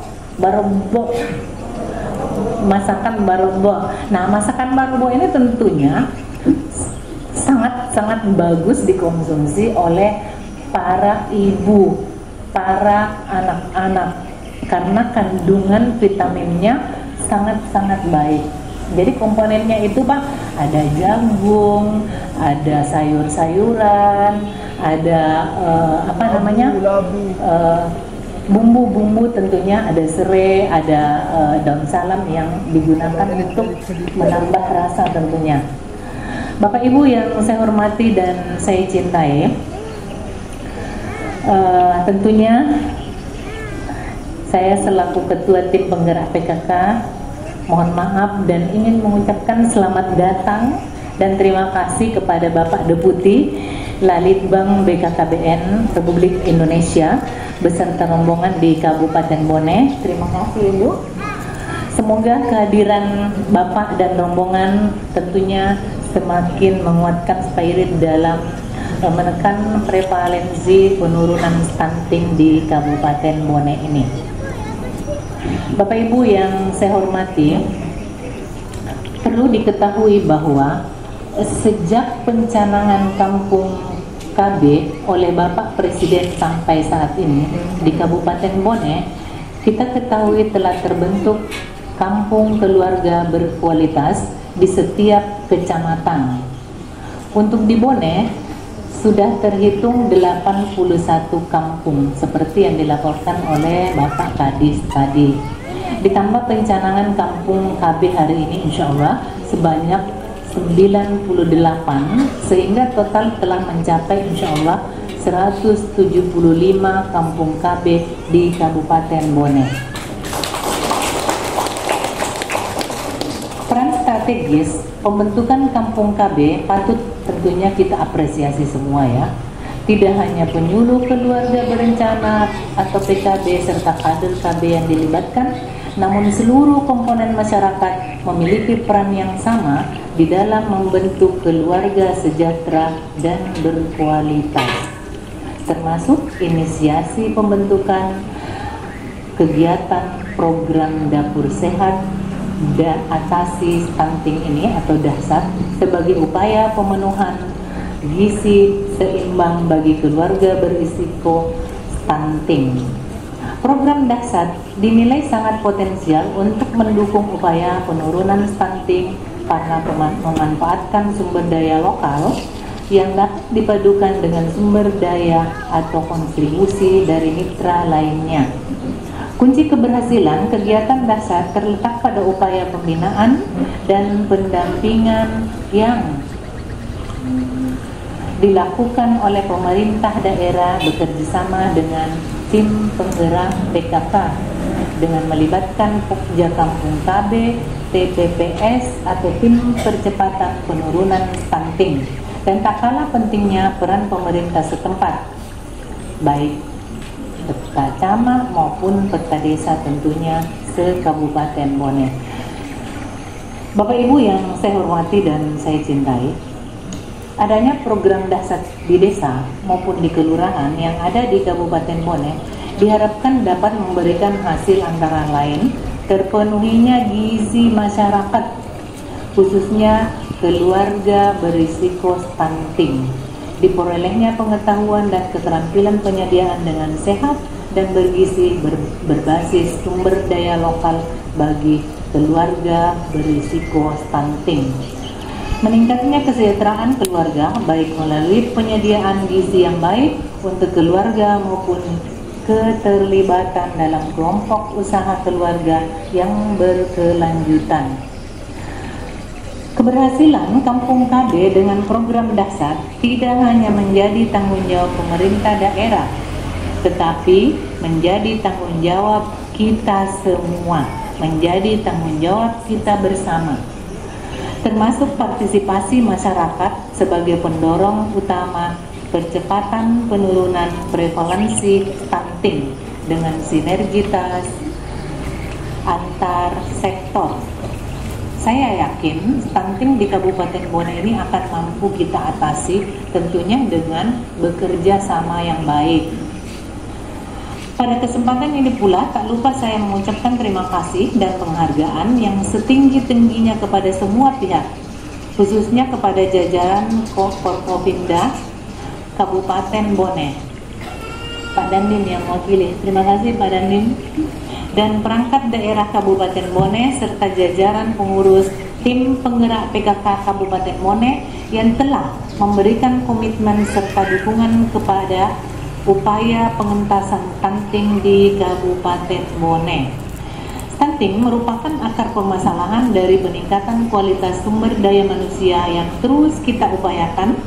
Nah, masakan barbo ini tentunya sangat bagus dikonsumsi oleh para ibu, para anak-anak, karena kandungan vitaminnya sangat baik. Jadi komponennya itu, Pak, ada jagung, ada sayur-sayuran, ada bumbu-bumbu, tentunya ada serai, ada daun salam yang digunakan untuk menambah rasa tentunya. Bapak Ibu yang saya hormati dan saya cintai, tentunya saya selaku Ketua Tim Penggerak PKK mohon maaf dan ingin mengucapkan selamat datang dan terima kasih kepada Bapak Deputi Lalitbang BKKBN Republik Indonesia beserta rombongan di Kabupaten Bone. Terima kasih, Ibu. Semoga kehadiran Bapak dan rombongan tentunya semakin menguatkan spirit dalam menekan prevalensi penurunan stunting di Kabupaten Bone ini. Bapak Ibu yang saya hormati, perlu diketahui bahwa sejak pencanangan kampung KB oleh Bapak Presiden sampai saat ini di Kabupaten Bone, kita ketahui telah terbentuk kampung keluarga berkualitas di setiap kecamatan. Untuk di Bone sudah terhitung 81 kampung seperti yang dilaporkan oleh Bapak Kadis tadi. Ditambah pencanangan kampung KB hari ini insya Allah sebanyak 98, sehingga total telah mencapai insya Allah 175 kampung KB di Kabupaten Bone. Peran strategis pembentukan kampung KB patut tentunya kita apresiasi semua ya. Tidak hanya penyuluh keluarga berencana atau PKB serta kader KB yang dilibatkan, namun seluruh komponen masyarakat memiliki peran yang sama di dalam membentuk keluarga sejahtera dan berkualitas, termasuk inisiasi pembentukan kegiatan program dapur sehat dan atasi stunting ini atau dahsyat sebagai upaya pemenuhan gizi seimbang bagi keluarga berisiko stunting. Program dahsyat dinilai sangat potensial untuk mendukung upaya penurunan stunting karena memanfaatkan sumber daya lokal yang dapat dipadukan dengan sumber daya atau kontribusi dari mitra lainnya. Kunci keberhasilan kegiatan dahsyat terletak pada upaya pembinaan dan pendampingan yang dilakukan oleh pemerintah daerah bekerjasama dengan tim penggerak PKK dengan melibatkan Pokja Kampung KB, TPPS atau tim percepatan penurunan stunting, dan tak kalah pentingnya peran pemerintah setempat baik Peta Camat maupun Peta Desa tentunya se-Kabupaten Bone. Bapak Ibu yang saya hormati dan saya cintai, adanya program dahsyat di desa maupun di kelurahan yang ada di Kabupaten Bone diharapkan dapat memberikan hasil antara lain terpenuhinya gizi masyarakat, khususnya keluarga berisiko stunting, diperolehnya pengetahuan dan keterampilan penyediaan dengan sehat dan bergizi berbasis sumber daya lokal bagi keluarga berisiko stunting. Meningkatnya kesejahteraan keluarga baik melalui penyediaan gizi yang baik untuk keluarga maupun keterlibatan dalam kelompok usaha keluarga yang berkelanjutan. Keberhasilan Kampung KB dengan program dahsyat tidak hanya menjadi tanggung jawab pemerintah daerah, tetapi menjadi tanggung jawab kita semua, menjadi tanggung jawab kita bersama, termasuk partisipasi masyarakat sebagai pendorong utama percepatan penurunan prevalensi stunting dengan sinergitas antar sektor. Saya yakin stunting di Kabupaten Bone ini akan mampu kita atasi tentunya dengan bekerja sama yang baik. Pada kesempatan ini pula tak lupa saya mengucapkan terima kasih dan penghargaan yang setinggi-tingginya kepada semua pihak, khususnya kepada jajaran Forkopimda Kabupaten Bone, Pak Dandim yang mewakili. Terima kasih Pak Dandim. Dan perangkat daerah Kabupaten Bone serta jajaran pengurus tim penggerak PKK Kabupaten Bone yang telah memberikan komitmen serta dukungan kepada upaya pengentasan stunting di Kabupaten Bone. Stunting merupakan akar permasalahan dari peningkatan kualitas sumber daya manusia yang terus kita upayakan.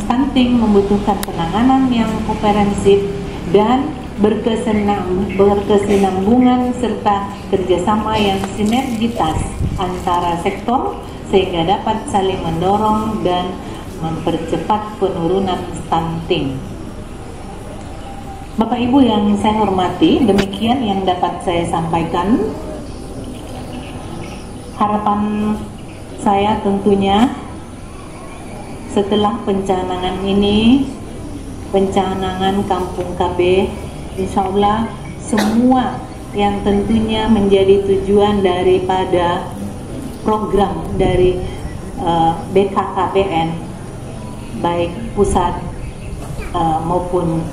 Stunting membutuhkan penanganan yang komprehensif dan berkesinambungan serta kerjasama yang sinergitas antara sektor sehingga dapat saling mendorong dan mempercepat penurunan stunting. Bapak Ibu yang saya hormati, demikian yang dapat saya sampaikan. Harapan saya tentunya setelah pencanangan ini, pencanangan Kampung KB, insya Allah semua yang tentunya menjadi tujuan daripada program dari BKKBN, baik pusat maupun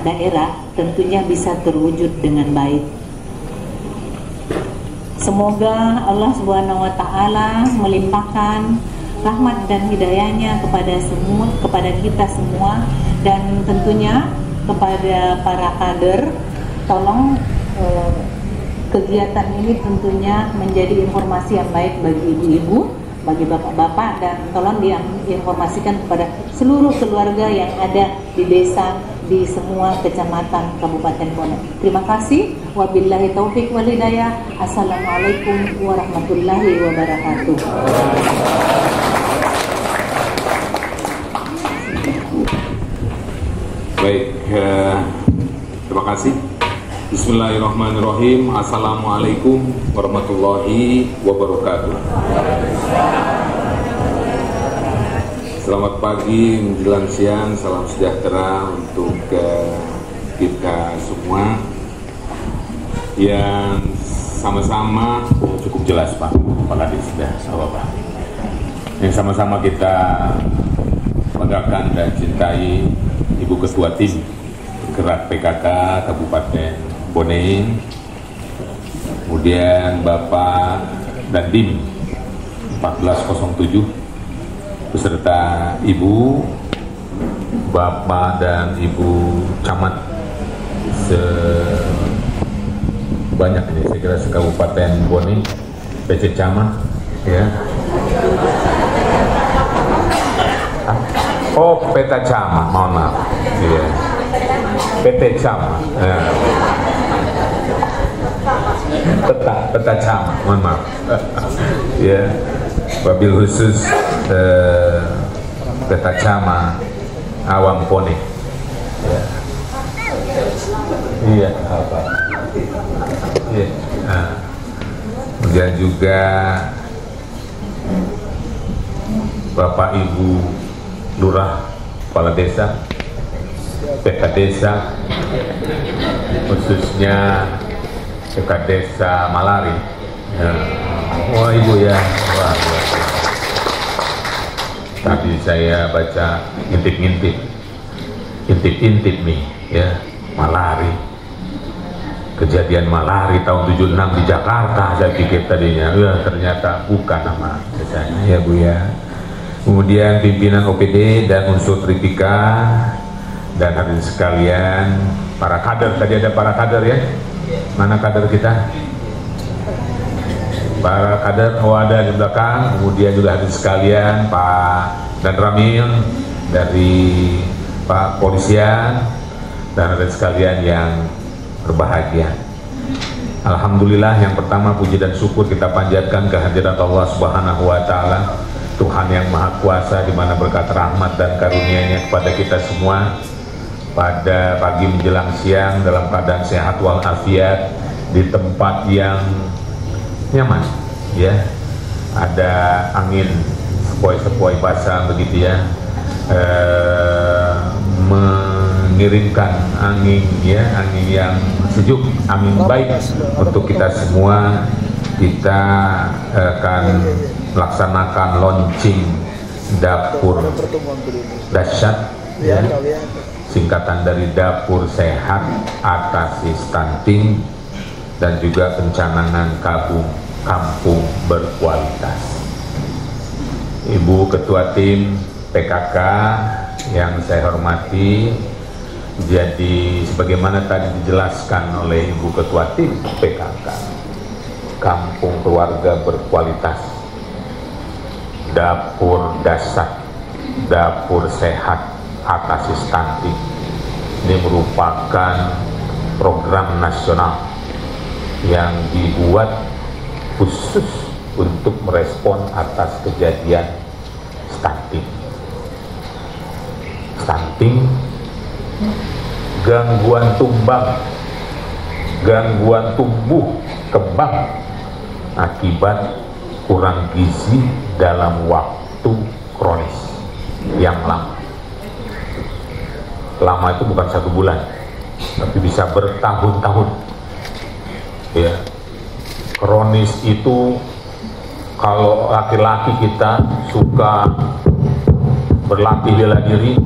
daerah, tentunya bisa terwujud dengan baik. Semoga Allah Subhanahu wa Ta'ala melimpahkan rahmat dan hidayahnya kepada kita semua, dan tentunya kepada para kader, tolong kegiatan ini tentunya menjadi informasi yang baik bagi ibu-ibu, bagi bapak-bapak, dan tolong diinformasikan kepada seluruh keluarga yang ada di desa, di semua kecamatan Kabupaten Bone. Terima kasih. Wabillahi taufik wal hidayah. Assalamualaikum warahmatullahi wabarakatuh. Baik, terima kasih. Bismillahirrahmanirrahim. Assalamualaikum warahmatullahi wabarakatuh. Selamat pagi menjelang siang, salam sejahtera untuk kita semua yang sama-sama cukup jelas Pak Kadis sudah Bapak. Yang sama-sama kita banggakan dan cintai Ibu Ketua Tim Gerak PKK Kabupaten Bone, kemudian Bapak dan Dim 1407 beserta Ibu, Bapak dan Ibu Camat sebanyak ini, saya kira se-Kabupaten Bone, PC Camat ya. Oh, Peta Camat, mohon maaf ya. PT Camat ya. Peta Camat, mohon maaf ya. Wabil khusus Peta Camat Awam Pone ya. Iya apa iya. Nah, kemudian juga Bapak Ibu Lurah, Kepala Desa, PK Desa, khususnya PK Desa Malari ya. Wah Ibu ya, wah, tadi saya baca intip nih ya, Malari, kejadian Malari tahun 76 di Jakarta, saya pikir tadinya, ya ternyata bukan nama desanya ya Bu ya. Kemudian pimpinan OPD dan unsur Tripika dan hadirin sekalian, para kader, tadi ada para kader ya, mana kader kita? Para kader, oh ada di belakang. Kemudian juga hadirin sekalian, Pak dan Ramil dari Pak Polisian dan hadirin sekalian yang berbahagia. Alhamdulillah, yang pertama puji dan syukur kita panjatkan kehadirat Allah Subhanahu wa Ta'ala, Tuhan yang Maha Kuasa, di mana berkat rahmat dan karunia-Nya kepada kita semua pada pagi menjelang siang dalam keadaan sehat walafiat di tempat yang nyaman ya, ada angin sepoi-sepoi basah begitu ya, mengirimkan angin ya, angin yang sejuk, angin baik untuk kita semua. Kita akan melaksanakan launching dapur dahsyat ya, singkatan dari Dapur Sehat Atasi Stunting dan juga pencanangan kampung berkualitas. Ibu Ketua Tim PKK yang saya hormati, jadi sebagaimana tadi dijelaskan oleh Ibu Ketua Tim PKK, kampung keluarga berkualitas, dapur dasar, dapur sehat atasi stunting, ini merupakan program nasional yang dibuat khusus untuk merespon atas kejadian stunting. Stunting, gangguan gangguan tumbuh kembang akibat kurang gizi dalam waktu kronis. yang lama. Lama itu bukan 1 bulan, tapi bisa bertahun-tahun. Ya, kronis itu kalau laki-laki kita suka berlatih bela diri,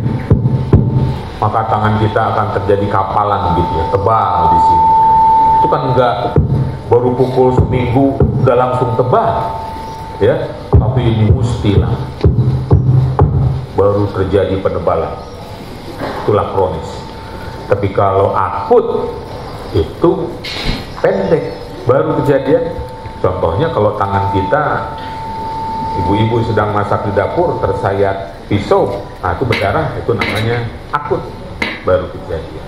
maka tangan kita akan terjadi kapalan gitu ya, tebal di sini. Itu kan enggak baru pukul seminggu udah langsung tebal, ya. Tapi ini mustilah baru terjadi penebalan. Itulah kronis. Tapi kalau akut itu pendek, baru kejadian. Contohnya kalau tangan kita, ibu-ibu sedang masak di dapur tersayat pisau, nah itu berdarah, itu namanya akut, baru kejadian.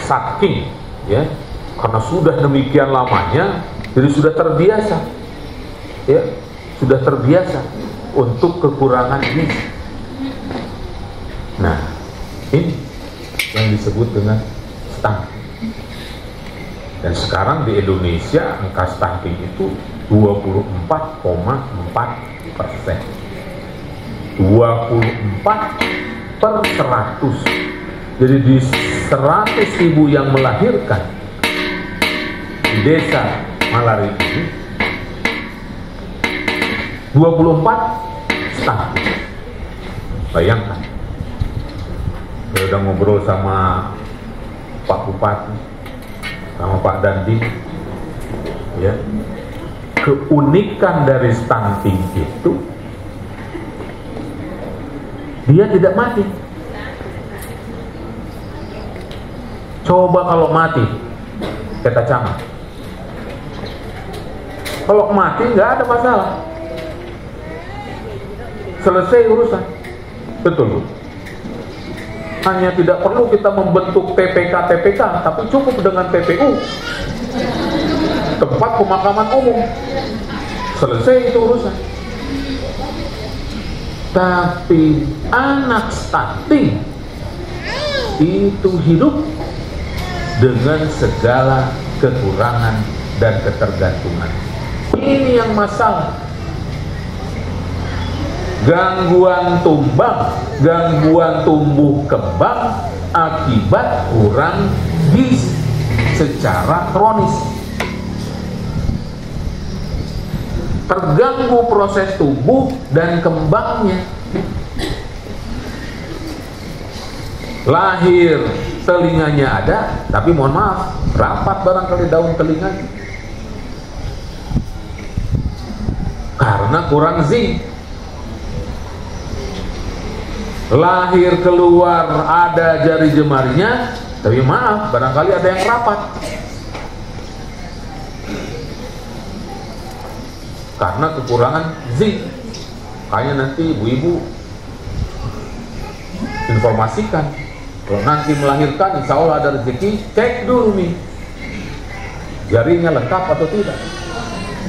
Saking, ya, karena sudah demikian lamanya, jadi sudah terbiasa, ya, sudah terbiasa untuk kekurangan gizi. Nah, ini yang disebut dengan stunting. Dan sekarang di Indonesia angka stunting itu 24,4%. 24 per 100. Jadi di 100.000 yang melahirkan di desa Malari ini, 24 stunting. Bayangkan, saya udah ngobrol sama Pak Bupati, sama Pak Dandim, ya, keunikan dari stunting itu dia tidak mati. Coba kalau mati, kata camat. Kalau mati nggak ada masalah, selesai urusan, betul Bu? Hanya tidak perlu kita membentuk TPK, tapi cukup dengan TPU, tempat pemakaman umum, selesai itu urusan. Tapi anak stunting itu hidup dengan segala kekurangan dan ketergantungan. Ini yang masalah. Gangguan tumbang, gangguan tumbuh kembang akibat kurang gizi secara kronis. Terganggu proses tumbuh dan kembangnya. Lahir telinganya ada, tapi mohon maaf, rapat barangkali daun telinganya karena kurang zinc. Lahir keluar ada jari jemarinya, tapi maaf, barangkali ada yang rapat karena kekurangan zinc. Makanya nanti ibu-ibu informasikan, kalau nanti melahirkan insya Allah ada rezeki, cek dulu nih jarinya lengkap atau tidak,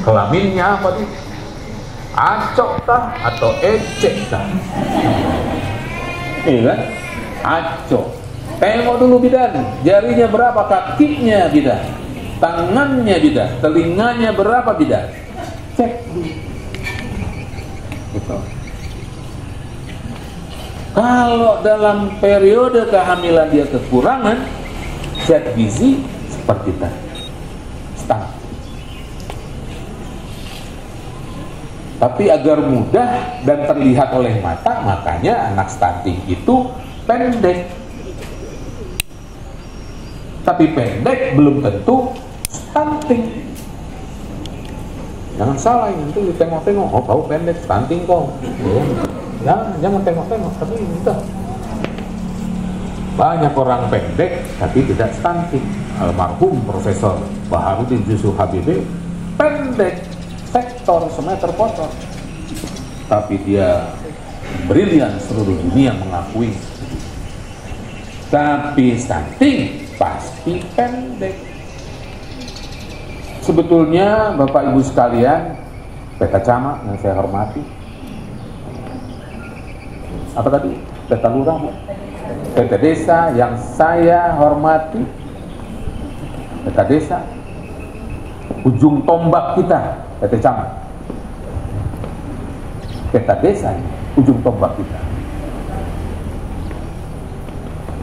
kelaminnya apa tuh, acok kah atau ecek kah. Iya kan? Acok. Tengok dulu bidan, jarinya berapa, kakinya bidan, tangannya bidan, telinganya berapa bidan, cek dulu. Gitu. Kalau dalam periode kehamilan dia kekurangan zat gizi seperti tadi, stunting. Tapi agar mudah dan terlihat oleh mata, makanya anak stunting itu pendek. Tapi pendek belum tentu stunting. Jangan salah, nanti ditengok-tengok, oh kau pendek, stunting kau. Jangan tengok-tengok, tapi itu banyak orang pendek tapi tidak stunting. Almarhum Profesor Baharudin Yusuf Habibie pendek, sektor semeter kotor, tapi dia brilian, seluruh dunia mengakui. Tapi stunting pasti pendek. Sebetulnya Bapak Ibu sekalian, Peta Camat yang saya hormati, apa tadi? Peta Lurah, Peta Desa yang saya hormati, Peta Desa, ujung tombak kita, Peta Camat. Peta Desa, ujung tombak kita.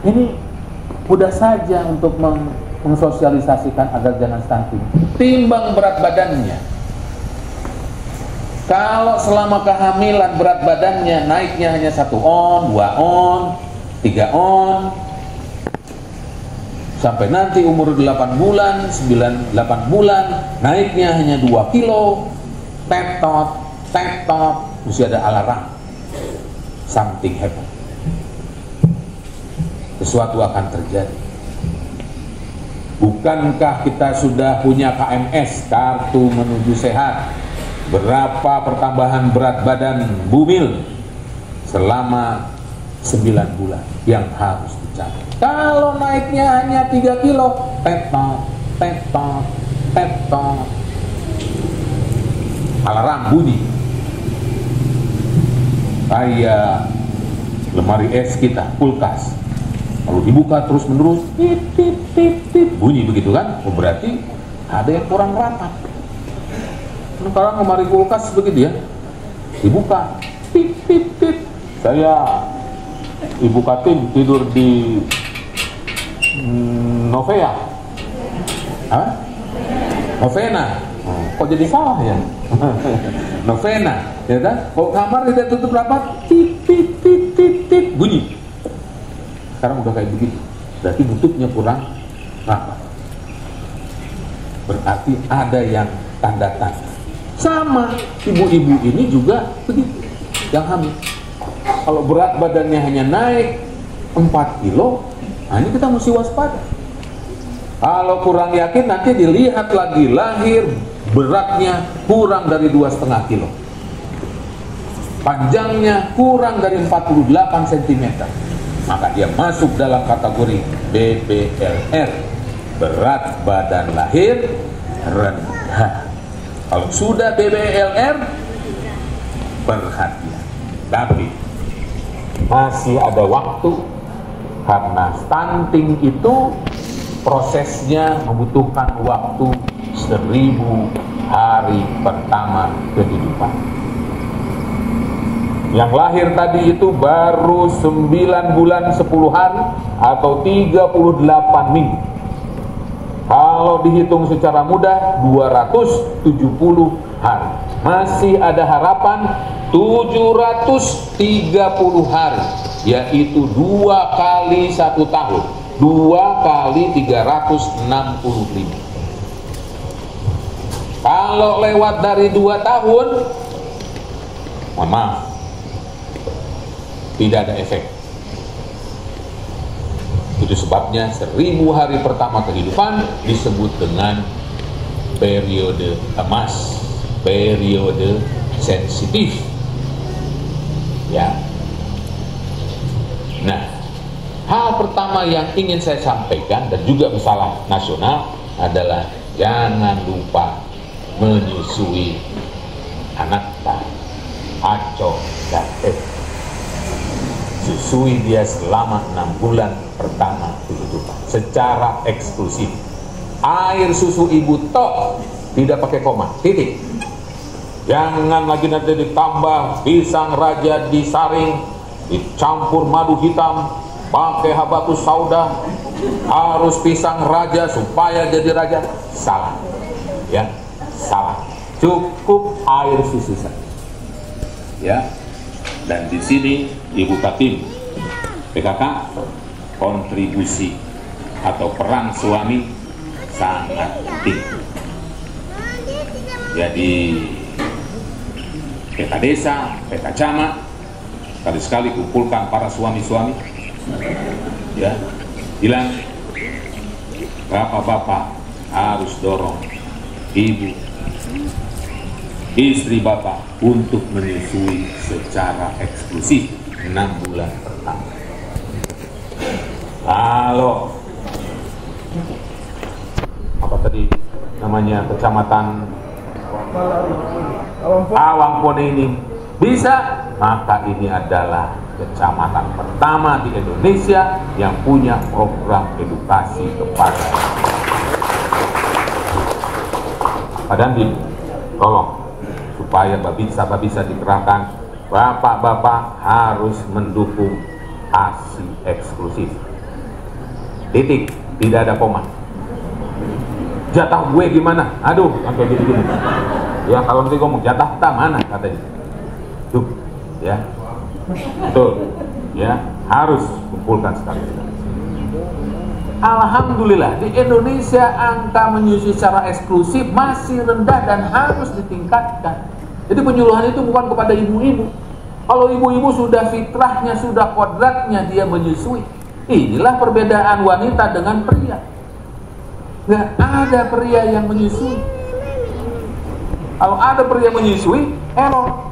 Ini mudah saja untuk mensosialisasikan agar jangan stunting. Timbang berat badannya. Kalau selama kehamilan berat badannya naiknya hanya 1 on, 2 on, 3 on, sampai nanti umur 8 bulan, 8 bulan, naiknya hanya 2 kilo, tetot, mesti ada alarm. Something happen. Sesuatu akan terjadi. Bukankah kita sudah punya KMS, kartu menuju sehat? Berapa pertambahan berat badan bumil selama 9 bulan yang harus dicapai? Kalau naiknya hanya 3 kilo, tetot, alarm bunyi. Kayak lemari es kita, kulkas. Kalau dibuka terus menerus, bunyi begitu kan? Oh, berarti ada yang kurang rapat. Sekarang lemari kulkas begitu ya, dibuka, Saya Ibu Katim tidur di Novea, Novena. Kok jadi salah ya? Novena, ya kan? Kalau kamar tidak tutup rapat, bunyi. Sekarang udah kayak begitu, berarti nutupnya kurang rapat. Berarti ada yang tanda-tanda. Sama ibu-ibu ini juga begitu, yang hamil. Kalau berat badannya hanya naik 4 kilo, nah ini kita mesti waspada. Kalau kurang yakin, nanti dilihat lagi lahir beratnya kurang dari 2,5 kilo, panjangnya kurang dari 48 cm, maka dia masuk dalam kategori BBLR, berat badan lahir rendah. Kalau sudah BBLR, perhatian. Tapi masih ada waktu, karena stunting itu prosesnya membutuhkan waktu 1000 hari pertama kehidupan. Yang lahir tadi itu baru 9 bulan 10 hari atau 38 minggu. Kalau dihitung secara mudah 270 hari. Masih ada harapan 730 hari, yaitu 2 kali 1 tahun, 2 kali 365. Kalau lewat dari 2 tahun, mohon maaf, tidak ada efek. Itu sebabnya 1000 hari pertama kehidupan disebut dengan periode emas, periode sensitif. Ya. Nah, hal pertama yang ingin saya sampaikan dan juga masalah nasional adalah jangan lupa menyusui anak Aco dan susui dia selama 6 bulan pertama kehidupan secara eksklusif. Air susu ibu tok, tidak pakai koma, titik. Jangan lagi nanti ditambah pisang raja disaring, dicampur madu hitam, pakai habatus sauda, harus pisang raja supaya jadi raja. Salah, ya, salah. Cukup air susu saja, ya. Dan di sini Ibu Katim PKK, kontribusi atau peran suami sangat tinggi. Jadi PK desa, PK camat, sekali-sekali kumpulkan para suami-suami, ya, bilang bapak-bapak harus dorong ibu, istri bapak untuk menyusui secara eksklusif 6 bulan pertama. Kalau apa tadi namanya kecamatan Awangpone ini bisa, maka ini adalah kecamatan pertama di Indonesia yang punya program edukasi kepada Pak Dandim. Tolong supaya babinsa dikerahkan bapak-bapak harus mendukung ASI eksklusif. Titik, tidak ada koma. Jatah gue gimana? Aduh, sampai gini-gini. Ya kalau nanti ngomong jatah tak mana katanya. Tuh, ya, betul. Ya, harus kumpulkan sekali. Alhamdulillah di Indonesia angka menyusui secara eksklusif masih rendah dan harus ditingkatkan. Jadi penyuluhan itu bukan kepada ibu-ibu. Kalau ibu-ibu sudah fitrahnya, sudah kodratnya dia menyusui. Inilah perbedaan wanita dengan pria. Nggak ada pria yang menyusui. Kalau ada pria menyusui, error.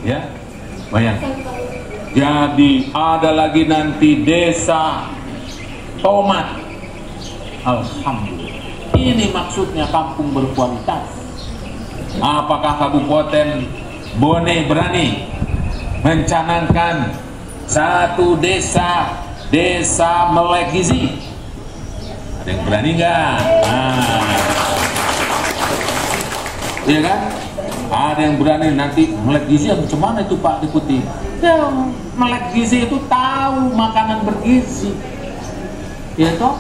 Ya, bayangkan. Jadi ada lagi nanti desa tomat. Alhamdulillah. Ini maksudnya kampung berkualitas. Apakah Kabupaten Bone berani mencanangkan satu desa melek gizi? Ada yang berani nggak? Iya kan? Ada yang berani nanti melek gizi macam mana itu Pak Deputi? Ya, melek gizi itu tahu makanan bergizi. Ya toh?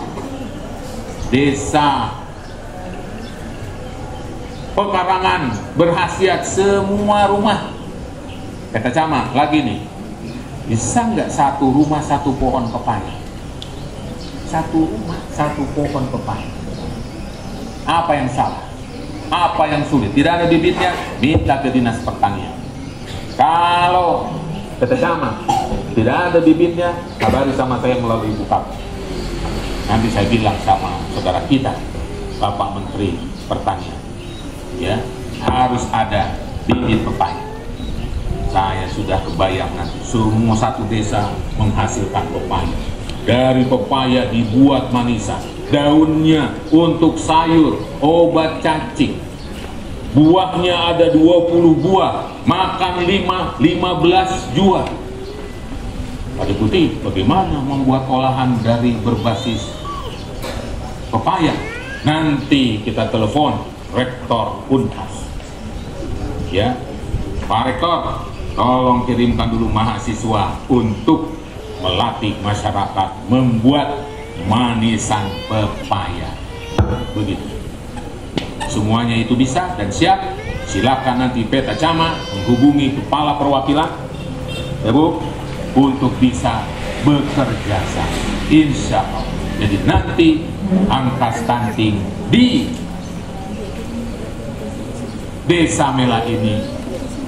Desa pekarangan berhasiat semua rumah. Kata Camat lagi nih, bisa nggak satu rumah satu pohon pepaya? Satu rumah satu pohon pepaya. Apa yang salah? Apa yang sulit? Tidak ada bibitnya, minta ke Dinas Pertanian. Kalau kata Camat tidak ada bibitnya, kabari sama saya melalui Ibu Kap. Nanti saya bilang sama saudara kita, Bapak Menteri Pertanian, ya harus ada bibit pepaya. Saya sudah kebayang nanti semua satu desa menghasilkan pepaya. Dari pepaya dibuat manisan, daunnya untuk sayur, obat cacing. Buahnya ada 20 buah, makan 15 jual. Pak Deputi, bagaimana membuat olahan dari berbasis pepaya? Nanti kita telepon Rektor Unhas. Ya, Pak Rektor, tolong kirimkan dulu mahasiswa untuk melatih masyarakat membuat manisan pepaya. Begitu. Semuanya itu bisa dan siap. Silakan nanti Peta Camat menghubungi kepala perwakilan, ya Bu, untuk bisa bekerja sama. Insya Allah. Jadi nanti angka stunting di Desa Mela ini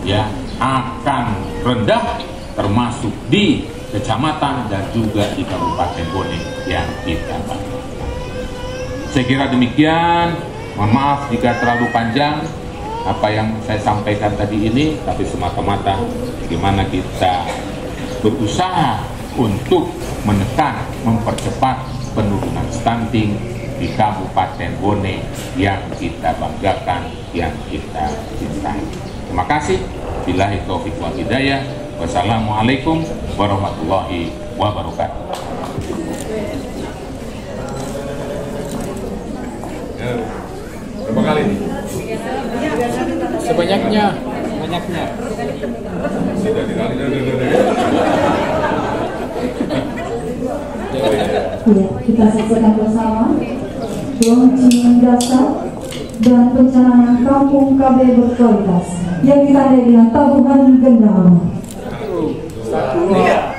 ya akan rendah, termasuk di kecamatan dan juga di Kabupaten Bone yang kita bantu. Saya kira demikian. Mohon maaf jika terlalu panjang apa yang saya sampaikan tadi ini, tapi semata-mata bagaimana kita berusaha untuk menekan, mempercepat penurunan stunting di Kabupaten Bone yang kita banggakan, yang kita cintai. Terima kasih. Billahi taufiq wal hidayah. Wassalamualaikum warahmatullahi wabarakatuh. Berapa kali? Sebanyaknya. Ya, kita saksikan bersama launching dasar dan pencanahan kampung KB berkualitas yang ditandai dengan tabungan gendam. 1, 2,